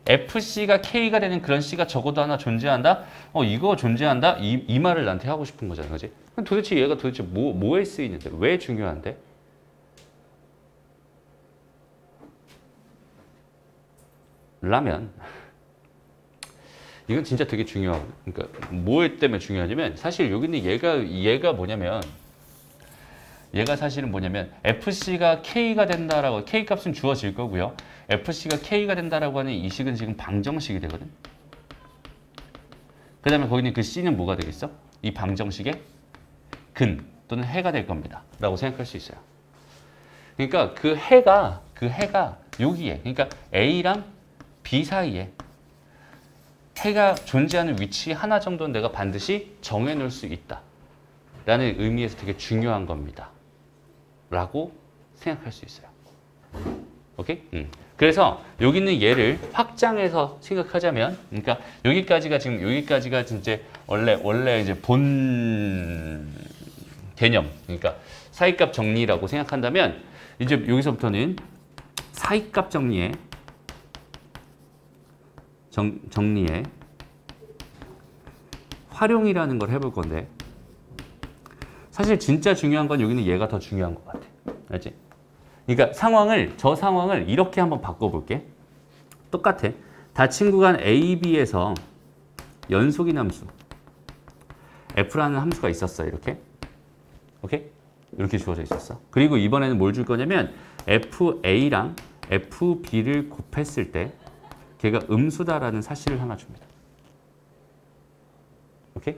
FC가 K가 되는 그런 C가 적어도 하나 존재한다? 이거 존재한다? 이 말을 나한테 하고 싶은 거잖아. 그지? 도대체 얘가 도대체 뭐에 쓰이는데? 왜 중요한데? 라면 이건 진짜 되게 중요하고 그러니까 뭐 때문에 중요하냐면 사실 여기는 얘가 뭐냐면 얘가 사실은 뭐냐면 FC가 K가 된다라고 K 값은 주어질 거고요. FC가 K가 된다라고 하는 이 식은 지금 방정식이 되거든. 그 다음에 거기는 그 C는 뭐가 되겠어? 이 방정식의 근 또는 해가 될 겁니다. 라고 생각할 수 있어요. 그러니까 그 해가 여기에 그러니까 A랑 B 사이에 해가 존재하는 위치 하나 정도는 내가 반드시 정해놓을 수 있다. 라는 의미에서 되게 중요한 겁니다. 라고 생각할 수 있어요. 오케이? 그래서 여기 있는 얘를 확장해서 생각하자면 그러니까 여기까지가 진짜 원래 이제 본 개념 그러니까 사이값 정리라고 생각한다면 이제 여기서부터는 사이값 정리에 활용이라는 걸 해볼 건데 사실 진짜 중요한 건 여기는 얘가 더 중요한 것 같아. 알지? 그러니까 저 상황을 이렇게 한번 바꿔볼게. 똑같아. 닫힌 구간 A, B에서 연속인 함수 F라는 함수가 있었어. 이렇게. 오케이? 이렇게 주어져 있었어. 그리고 이번에는 뭘 줄 거냐면 FA랑 FB를 곱했을 때 걔가 음수다라는 사실을 하나 줍니다. 오케이?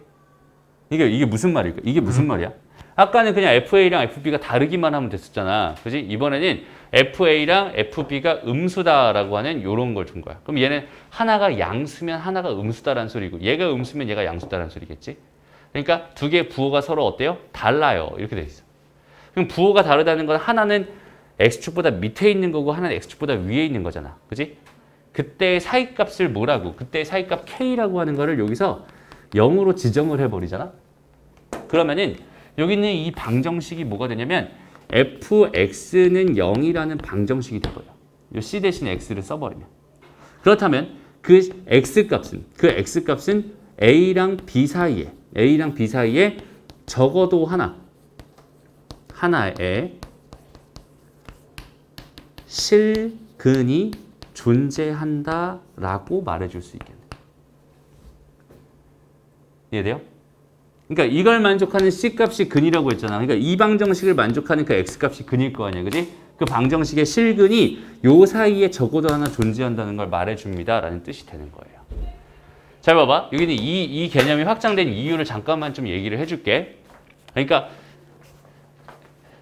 이게 무슨 말일까? 이게 무슨 말이야? 아까는 그냥 FA랑 FB가 다르기만 하면 됐었잖아. 그지? 이번에는 FA랑 FB가 음수다라고 하는 이런 걸 준 거야. 그럼 얘는 하나가 양수면 하나가 음수다라는 소리고 얘가 음수면 얘가 양수다라는 소리겠지? 그러니까 두 개의 부호가 서로 어때요? 달라요. 이렇게 돼 있어. 그럼 부호가 다르다는 건 하나는 x축보다 밑에 있는 거고 하나는 x축보다 위에 있는 거잖아. 그지? 그때의 사이값을 뭐라고? 그때의 사이값 k라고 하는 거를 여기서 0으로 지정을 해버리잖아. 그러면은 여기 있는 이 방정식이 뭐가 되냐면 fx는 0이라는 방정식이 되버려. 이 c 대신 x를 써버리면. 그렇다면 그 x값은 a랑 b 사이에 적어도 하나의 실근이 존재한다라고 말해줄 수 있겠네. 이해돼요? 그러니까 이걸 만족하는 C값이 근이라고 했잖아. 그러니까 이 방정식을 만족하는 그 X값이 근일 거 아니야. 그지? 그 방정식의 실근이 요 사이에 적어도 하나 존재한다는 걸 말해줍니다. 라는 뜻이 되는 거예요. 잘 봐봐. 여기는 이 개념이 확장된 이유를 잠깐만 좀 얘기를 해줄게. 그러니까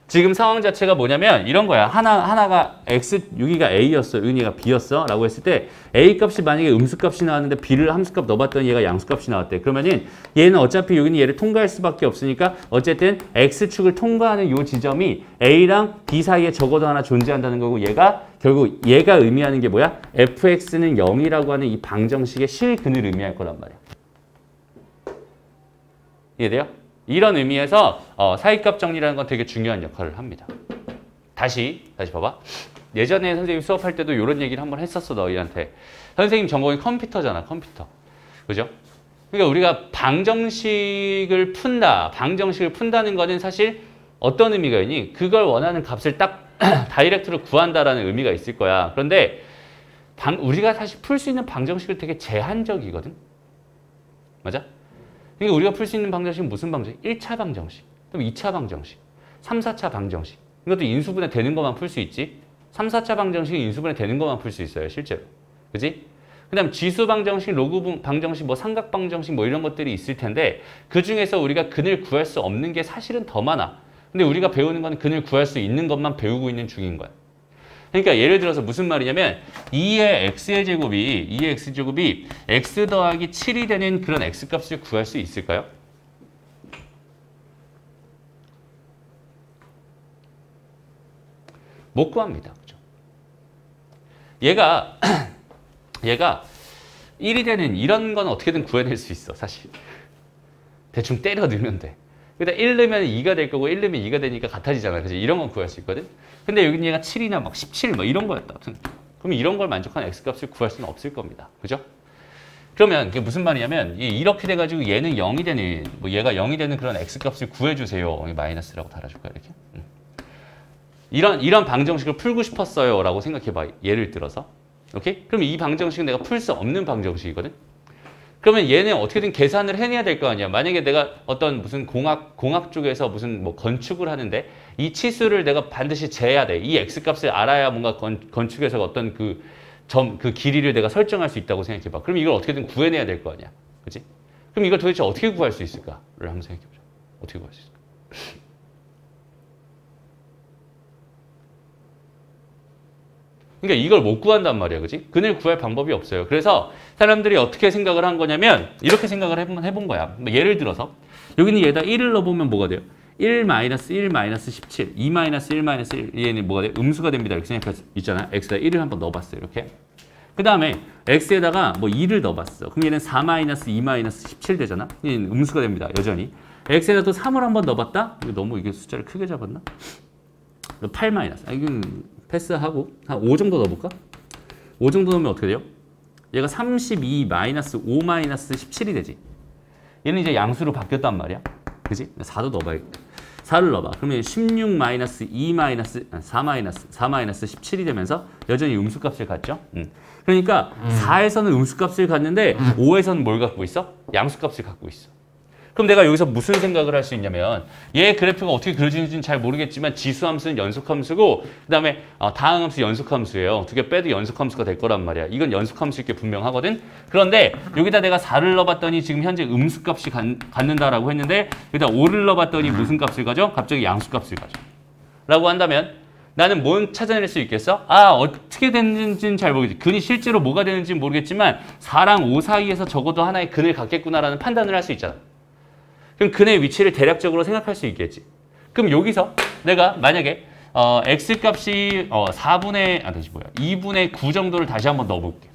지금 상황 자체가 뭐냐면 이런 거야. 하나가 x, 여기가 a였어. 여기가 b였어. 라고 했을 때 a 값이 만약에 음수값이 나왔는데 b를 함수값 넣어봤더니 얘가 양수값이 나왔대. 그러면은 얘는 어차피 여기는 얘를 통과할 수밖에 없으니까 어쨌든 x축을 통과하는 요 지점이 a랑 b 사이에 적어도 하나 존재한다는 거고 얘가 결국 얘가 의미하는 게 뭐야? fx는 0이라고 하는 이 방정식의 실근을 의미할 거란 말이야. 이해돼요? 이런 의미에서 사이값 정리라는 건 되게 중요한 역할을 합니다. 다시 봐봐. 예전에 선생님 수업할 때도 이런 얘기를 한번 했었어, 너희한테. 선생님 전공이 컴퓨터잖아, 컴퓨터. 그죠? 그러니까 우리가 방정식을 푼다는 거는 사실 어떤 의미가 있니? 그걸 원하는 값을 딱 다이렉트로 구한다라는 의미가 있을 거야. 그런데 우리가 사실 풀 수 있는 방정식은 되게 제한적이거든. 맞아? 그러니까 우리가 풀 수 있는 방정식은 무슨 방정식? 1차 방정식, 그럼 2차 방정식, 3, 4차 방정식. 이것도 인수분해 되는 것만 풀 수 있지. 3, 4차 방정식은 인수분해 되는 것만 풀 수 있어요, 실제로. 그지? 그 다음 지수 방정식, 로그 방정식, 뭐 삼각 방정식 뭐 이런 것들이 있을 텐데 그 중에서 우리가 근을 구할 수 없는 게 사실은 더 많아. 근데 우리가 배우는 건 근을 구할 수 있는 것만 배우고 있는 중인 거야. 그러니까 예를 들어서 무슨 말이냐면 2의 x제곱이 x 더하기 7이 되는 그런 x값을 구할 수 있을까요? 못 구합니다. 그죠? 얘가 1이 되는 이런 건 어떻게든 구해낼 수 있어, 사실. 대충 때려 넣으면 돼. 그러다 1 넣으면 2가 될 거고 1 넣으면 2가 되니까 같아지잖아. 그지? 이런 건 구할 수 있거든. 근데 여기는 얘가 7이나 막 17 뭐 이런 거였다. 그럼 이런 걸 만족하는 x값을 구할 수는 없을 겁니다. 그죠? 그러면 그게 무슨 말이냐면 이렇게 돼가지고 얘는 0이 되는 뭐 얘가 0이 되는 그런 x값을 구해주세요. 마이너스라고 달아줄까 이렇게? 이런 방정식을 풀고 싶었어요 라고 생각해봐. 예를 들어서. 오케이? 그럼 이 방정식은 내가 풀 수 없는 방정식이거든. 그러면 얘는 어떻게든 계산을 해내야 될 거 아니야. 만약에 내가 어떤 무슨 공학 쪽에서 무슨 뭐 건축을 하는데 이 치수를 내가 반드시 재야 돼. 이 x값을 알아야 뭔가 건축에서 어떤 그 길이를 내가 설정할 수 있다고 생각해봐. 그럼 이걸 어떻게든 구해내야 될 거 아니야. 그치? 그럼 이걸 도대체 어떻게 구할 수 있을까를 한번 생각해보자. 어떻게 구할 수 있을까? 그러니까 이걸 못 구한단 말이야. 그치? 근을 구할 방법이 없어요. 그래서 사람들이 어떻게 생각을 한 거냐면 이렇게 생각을 해본 거야. 예를 들어서 여기는 얘다 1을 넣어보면 뭐가 돼요? 1 마이너스 1 마이너스 17, 2 마이너스 1 마이너스 1, 얘는 뭐가 돼요? 음수가 됩니다. 이렇게 생각할 수 있잖아. x에다 1을 한번 넣어봤어요. 이렇게. 그 다음에 x에다가 뭐 2를 넣어봤어. 그럼 얘는 4 마이너스 2 마이너스 17 되잖아. 얘는 음수가 됩니다. 여전히. x에다 또 3을 한번 넣어봤다? 이거 너무 이게 숫자를 크게 잡았나? 8 마이너스. 이건 패스하고 한 5 정도 넣어볼까? 5 정도 넣으면 어떻게 돼요? 얘가 32 마이너스 5 마이너스 17이 되지. 얘는 이제 양수로 바뀌었단 말이야. 그지? 4도 넣어봐야겠다. 4를 넣어봐. 그러면 16 마이너스 2 마이너스 4 마이너스 17이 되면서 여전히 음수값을 갖죠. 그러니까 4에서는 음수값을 갖는데 5에서는 뭘 갖고 있어? 양수값을 갖고 있어. 그럼 내가 여기서 무슨 생각을 할 수 있냐면 얘 그래프가 어떻게 그려지는지는 잘 모르겠지만 지수함수는 연속함수고 그다음에 다항함수 연속함수예요. 두 개 빼도 연속함수가 될 거란 말이야. 이건 연속함수일 게 분명하거든. 그런데 여기다 내가 4를 넣어봤더니 지금 현재 음수값이 갖는다라고 했는데 여기다 5를 넣어봤더니 무슨 값을 가져? 갑자기 양수값을 가져. 라고 한다면 나는 뭘 찾아낼 수 있겠어? 어떻게 됐는지는 잘 모르겠지. 근이 실제로 뭐가 되는지는 모르겠지만 4랑 5 사이에서 적어도 하나의 근을 갖겠구나라는 판단을 할 수 있잖아. 그럼 근의 위치를 대략적으로 생각할 수 있겠지. 그럼 여기서 내가 만약에 x값이 2분의 9 정도를 다시 한번 넣어볼게.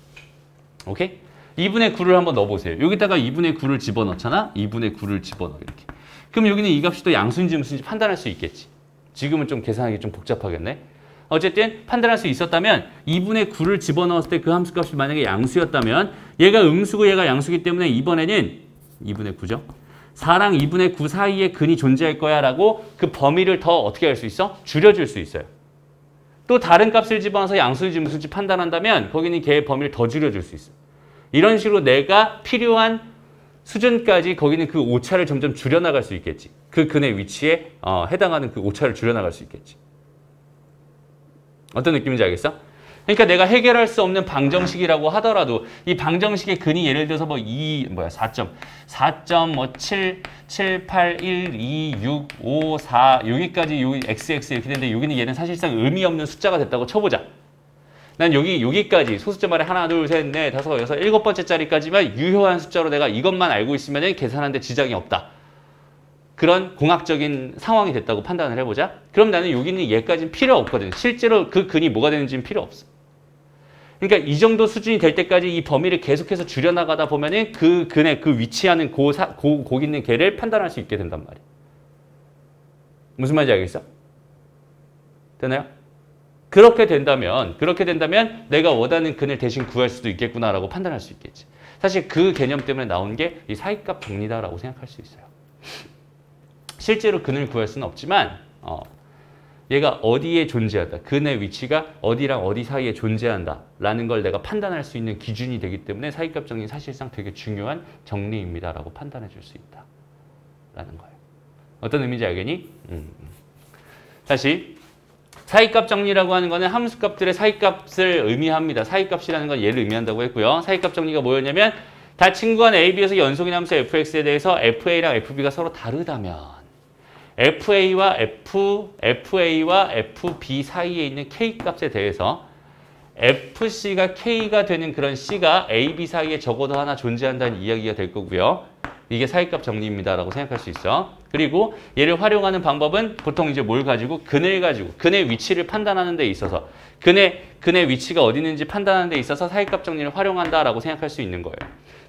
오케이? 2분의 9를 한번 넣어보세요. 여기다가 2분의 9를 집어넣잖아? 2분의 9를 집어넣어 이렇게. 그럼 여기는 이 값이 또 양수인지 음수인지 판단할 수 있겠지. 지금은 좀 계산하기 좀 복잡하겠네. 어쨌든 판단할 수 있었다면 2분의 9를 집어넣었을 때 그 함수값이 만약에 양수였다면 얘가 음수고 얘가 양수기 때문에 이번에는 2분의 9죠. 4랑 2분의 9 사이에 근이 존재할 거야 라고 그 범위를 더 어떻게 할 수 있어? 줄여줄 수 있어요. 또 다른 값을 집어넣어서 양수인지 음수인지 판단한다면 거기는 걔의 범위를 더 줄여줄 수 있어. 이런 식으로 내가 필요한 수준까지 거기는 그 오차를 점점 줄여나갈 수 있겠지. 그 근의 위치에 해당하는 그 오차를 줄여나갈 수 있겠지. 어떤 느낌인지 알겠어? 그러니까 내가 해결할 수 없는 방정식이라고 하더라도 이 방정식의 근이 예를 들어서 4.7, 7, 8, 1, 2, 6, 5, 4 여기까지 여기 XX 이렇게 되는데 여기는 얘는 사실상 의미 없는 숫자가 됐다고 쳐보자. 난 여기까지 소수점 아래 하나, 둘, 셋, 넷, 다섯, 여섯, 일곱 번째 자리까지만 유효한 숫자로 내가 이것만 알고 있으면 계산하는데 지장이 없다. 그런 공학적인 상황이 됐다고 판단을 해보자. 그럼 나는 여기 있는 얘까지는 필요 없거든. 실제로 그 근이 뭐가 되는지는 필요 없어. 그러니까 이 정도 수준이 될 때까지 이 범위를 계속해서 줄여나가다 보면은 그 근의 그 위치하는 거기 있는 걔를 판단할 수 있게 된단 말이야. 무슨 말인지 알겠어? 되나요? 그렇게 된다면 내가 원하는 근을 대신 구할 수도 있겠구나라고 판단할 수 있겠지. 사실 그 개념 때문에 나온 게 이 사이값 정리다라고 생각할 수 있어요. 실제로 근을 구할 수는 없지만 얘가 어디에 존재한다. 근의 위치가 어디랑 어디 사이에 존재한다라는 걸 내가 판단할 수 있는 기준이 되기 때문에 사이값 정리는 사실상 되게 중요한 정리입니다라고 판단해 줄 수 있다라는 거예요. 어떤 의미인지 알겠니? 다시 사이값 정리라고 하는 거는 함수값들의 사이값을 의미합니다. 사이값이라는 건 얘를 의미한다고 했고요. 사이값 정리가 뭐였냐면 다 친구간 AB에서 연속인 함수 fx에 대해서 fa랑 fb가 서로 다르다면 FA와 FB 사이에 있는 K값에 대해서 FC가 K가 되는 그런 C가 AB 사이에 적어도 하나 존재한다는 이야기가 될 거고요. 이게 사이값 정리입니다라고 생각할 수 있어. 그리고 얘를 활용하는 방법은 보통 이제 뭘 가지고 근을 가지고 근의 위치를 판단하는 데 있어서 근의 위치가 어디 있는지 판단하는 데 있어서 사이값 정리를 활용한다라고 생각할 수 있는 거예요.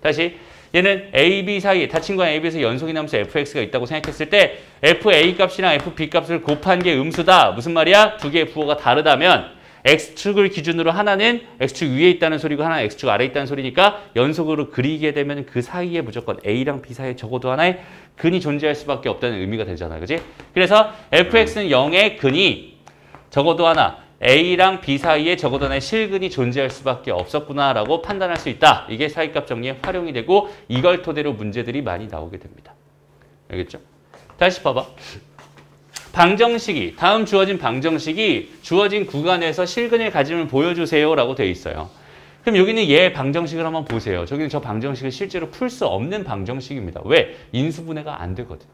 다시 얘는 AB 사이에 다친구간 AB에서 연속인 함수 fx가 있다고 생각했을 때 FA 값이랑 FB 값을 곱한 게 음수다. 무슨 말이야? 두 개의 부호가 다르다면 X축을 기준으로 하나는 X축 위에 있다는 소리고 하나는 X축 아래에 있다는 소리니까 연속으로 그리게 되면 그 사이에 무조건 A랑 B 사이에 적어도 하나의 근이 존재할 수밖에 없다는 의미가 되잖아. 그지? 그래서 fx는 0의 근이 적어도 하나 A랑 B 사이에 적어도 하나의 실근이 존재할 수밖에 없었구나라고 판단할 수 있다. 이게 사이값 정리에 활용이 되고 이걸 토대로 문제들이 많이 나오게 됩니다. 알겠죠? 다시 봐봐. 방정식이 다음 주어진 방정식이 주어진 구간에서 실근의 가짐을 보여주세요라고 돼 있어요. 그럼 여기는 얘 방정식을 한번 보세요. 저기는 저 방정식을 실제로 풀 수 없는 방정식입니다. 왜? 인수분해가 안 되거든.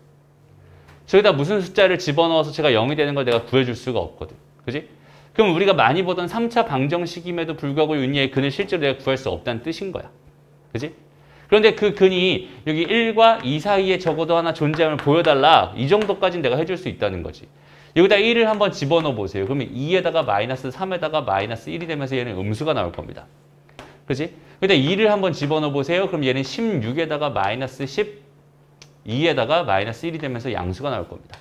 저기다 무슨 숫자를 집어넣어서 제가 0이 되는 걸 내가 구해줄 수가 없거든. 그지? 그럼 우리가 많이 보던 3차 방정식임에도 불구하고 윤희의 근을 실제로 내가 구할 수 없다는 뜻인 거야. 그지? 그런데 그 근이 여기 1과 2 사이에 적어도 하나 존재함을 보여달라. 이 정도까지는 내가 해줄 수 있다는 거지. 여기다 1을 한번 집어넣어 보세요. 그러면 2에다가 마이너스 3에다가 마이너스 1이 되면서 얘는 음수가 나올 겁니다. 그지? 여기다 2를 한번 집어넣어 보세요. 그럼 얘는 16에다가 마이너스 12에다가 마이너스 1이 되면서 양수가 나올 겁니다.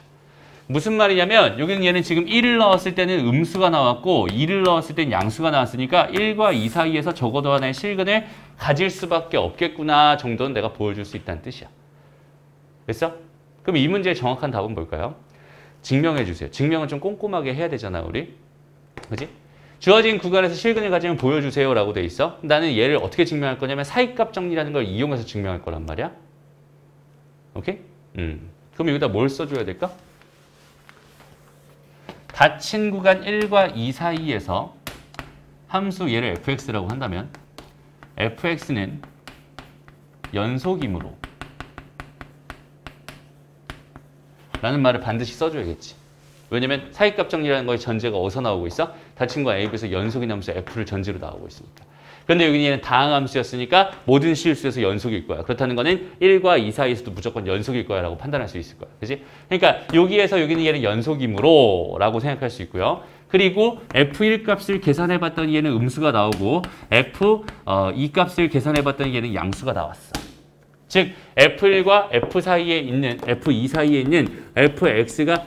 무슨 말이냐면 여기는 얘는 지금 1을 넣었을 때는 음수가 나왔고 2를 넣었을 때는 양수가 나왔으니까 1과 2 사이에서 적어도 하나의 실근을 가질 수밖에 없겠구나 정도는 내가 보여줄 수 있다는 뜻이야. 됐어? 그럼 이 문제의 정확한 답은 뭘까요? 증명해 주세요. 증명은 좀 꼼꼼하게 해야 되잖아 우리. 그지? 주어진 구간에서 실근을 가지면 보여주세요 라고 돼 있어. 나는 얘를 어떻게 증명할 거냐면 사이값 정리라는 걸 이용해서 증명할 거란 말이야. 오케이? 그럼 여기다 뭘 써줘야 될까? 닫힌 구간 1과 2 사이에서 함수 얘를 fx라고 한다면 fx는 연속이므로 라는 말을 반드시 써줘야겠지. 왜냐면 사이값 정리라는 거의 전제가 어디서 나오고 있어? 닫힌 구간 A, B에서 연속인 함수 F를 전제로 나오고 있으니까. 그런데 여기는 얘는 다항함수였으니까 모든 실수에서 연속일 거야. 그렇다는 거는 1과 2 사이에서도 무조건 연속일 거야 라고 판단할 수 있을 거야. 그지? 그러니까 여기에서 여기는 얘는 연속이므로 라고 생각할 수 있고요. 그리고 F1 값을 계산해 봤더니 얘는 음수가 나오고 F2 값을 계산해 봤더니 얘는 양수가 나왔어. 즉 F1과 F 사이에 있는 F2 사이에 있는 Fx가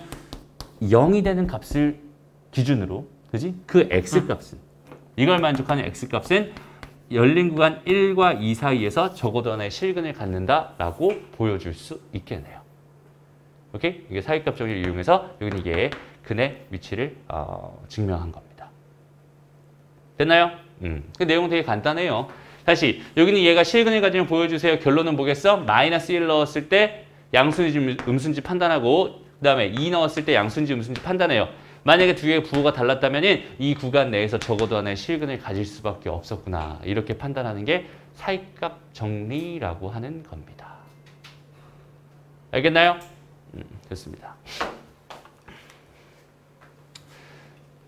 0이 되는 값을 기준으로 그지? 그 X값은 이걸 만족하는 X값은 열린 구간 1과 2 사이에서 적어도 하나의 실근을 갖는다라고 보여줄 수 있겠네요. 오케이? 이게 사이값 정리를 이용해서 여기는 이게 근의 위치를 증명한 겁니다. 됐나요? 그 내용 되게 간단해요. 다시 여기는 얘가 실근을 가지면 보여주세요. 결론은 뭐겠어? 마이너스 1 넣었을 때 양수인지 음수인지 판단하고 그 다음에 2 넣었을 때 양수인지 음수인지 판단해요. 만약에 두 개의 부호가 달랐다면 이 구간 내에서 적어도 하나의 실근을 가질 수밖에 없었구나. 이렇게 판단하는 게 사이값 정리라고 하는 겁니다. 알겠나요? 됐습니다.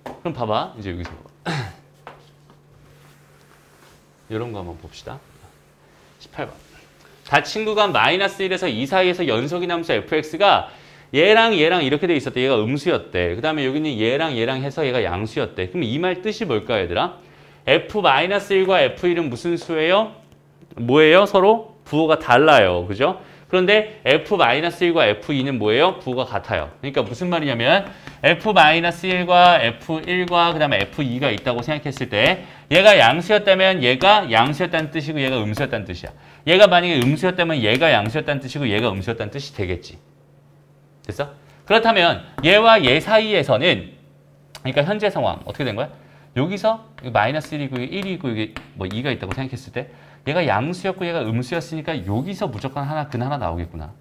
그럼 봐봐. 이제 여기서 이런 거 한번 봅시다. 18번. 닫힌 구간 마이너스 1에서 2 사이에서 연속인 함수 fx가 얘랑 이렇게 돼 있었대. 얘가 음수였대. 그 다음에 여기는 얘랑 해서 얘가 양수였대. 그럼 이 말 뜻이 뭘까 얘들아? f-1과 f1은 무슨 수예요? 뭐예요? 서로 부호가 달라요. 그죠? 그런데 f-1과 f2는 뭐예요? 부호가 같아요. 그러니까 무슨 말이냐면 f-1과 f1과 그 다음에 f2가 있다고 생각했을 때 얘가 양수였다면 얘가 양수였다는 뜻이고 얘가 음수였다는 뜻이야. 얘가 만약에 음수였다면 얘가 양수였다는 뜻이고 얘가 음수였다는 뜻이 되겠지. 됐어? 그렇다면 얘와 얘 사이에서는 그러니까 현재 상황 어떻게 된 거야? 여기서 마이너스 1이고 1이고 이게 뭐 2가 있다고 생각했을 때 얘가 양수였고 얘가 음수였으니까 여기서 무조건 근 하나 나오겠구나.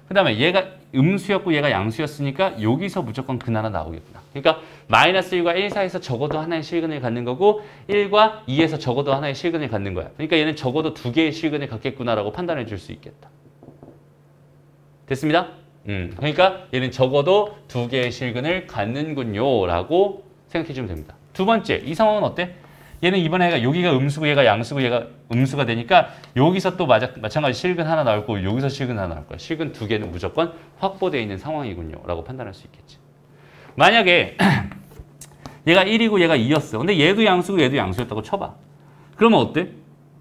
그 다음에 얘가 음수였고 얘가 양수였으니까 여기서 무조건 근 하나 나오겠구나. 그러니까 마이너스 1과 1 사이에서 적어도 하나의 실근을 갖는 거고 1과 2에서 적어도 하나의 실근을 갖는 거야. 그러니까 얘는 적어도 두 개의 실근을 갖겠구나라고 판단해 줄 수 있겠다. 됐습니다? 그러니까 얘는 적어도 두 개의 실근을 갖는군요 라고 생각해 주면 됩니다. 두 번째, 이 상황은 어때? 얘는 이번에 여기가 음수고 얘가 양수고 얘가 음수가 되니까 여기서 또 마찬가지 실근 하나 나올 거고 여기서 실근 하나 나올 거야. 실근 두 개는 무조건 확보되어 있는 상황이군요 라고 판단할 수 있겠지. 만약에 얘가 1이고 얘가 2였어. 근데 얘도 양수고 얘도 양수였다고 쳐봐. 그러면 어때?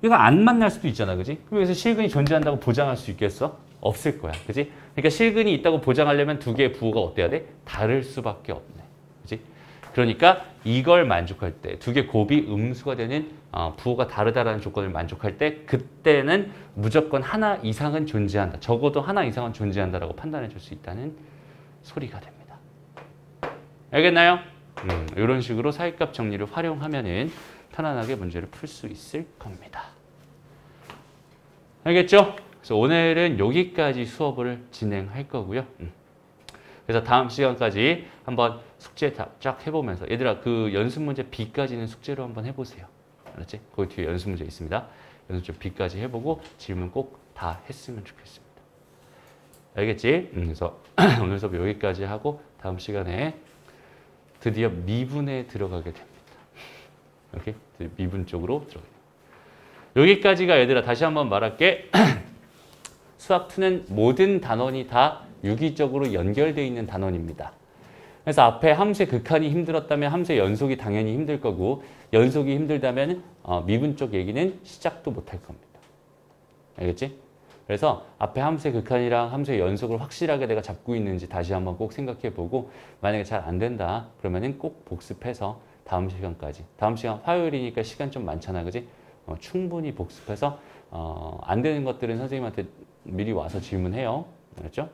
얘가 안 만날 수도 있잖아. 그지? 그럼 여기서 실근이 존재한다고 보장할 수 있겠어? 없을 거야. 그지? 그러니까 실근이 있다고 보장하려면 두 개의 부호가 어때야 돼? 다를 수밖에 없네. 그지? 그러니까 이걸 만족할 때 두 개 곱이 음수가 되는 부호가 다르다라는 조건을 만족할 때 그때는 무조건 하나 이상은 존재한다. 적어도 하나 이상은 존재한다라고 판단해 줄 수 있다는 소리가 됩니다. 알겠나요? 이런 식으로 사이값 정리를 활용하면은 편안하게 문제를 풀 수 있을 겁니다. 알겠죠? 그래서 오늘은 여기까지 수업을 진행할 거고요. 그래서 다음 시간까지 한번 숙제 쫙 해보면서 얘들아 그 연습 문제 B까지는 숙제로 한번 해보세요. 알았지? 거기 뒤에 연습 문제 있습니다. 연습 문제 B까지 해보고 질문 꼭 다 했으면 좋겠습니다. 알겠지? 그래서 오늘 수업 여기까지 하고 다음 시간에 드디어 미분에 들어가게 됩니다. 오케이? 미분 쪽으로 들어가게 됩니다. 여기까지가 얘들아 다시 한번 말할게. 수학2는 모든 단원이 다 유기적으로 연결되어 있는 단원입니다. 그래서 앞에 함수의 극한이 힘들었다면 함수의 연속이 당연히 힘들 거고 연속이 힘들다면 미분 쪽 얘기는 시작도 못할 겁니다. 알겠지? 그래서 앞에 함수의 극한이랑 함수의 연속을 확실하게 내가 잡고 있는지 다시 한번 꼭 생각해 보고 만약에 잘 안 된다 그러면은 꼭 복습해서 다음 시간까지 다음 시간 화요일이니까 시간 좀 많잖아. 그지? 충분히 복습해서 안 되는 것들은 선생님한테 미리 와서 질문해요. 알았죠?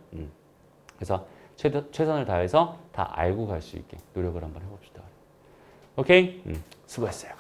그래서 최선을 다해서 다 알고 갈 수 있게 노력을 한번 해봅시다. 오케이? 수고했어요.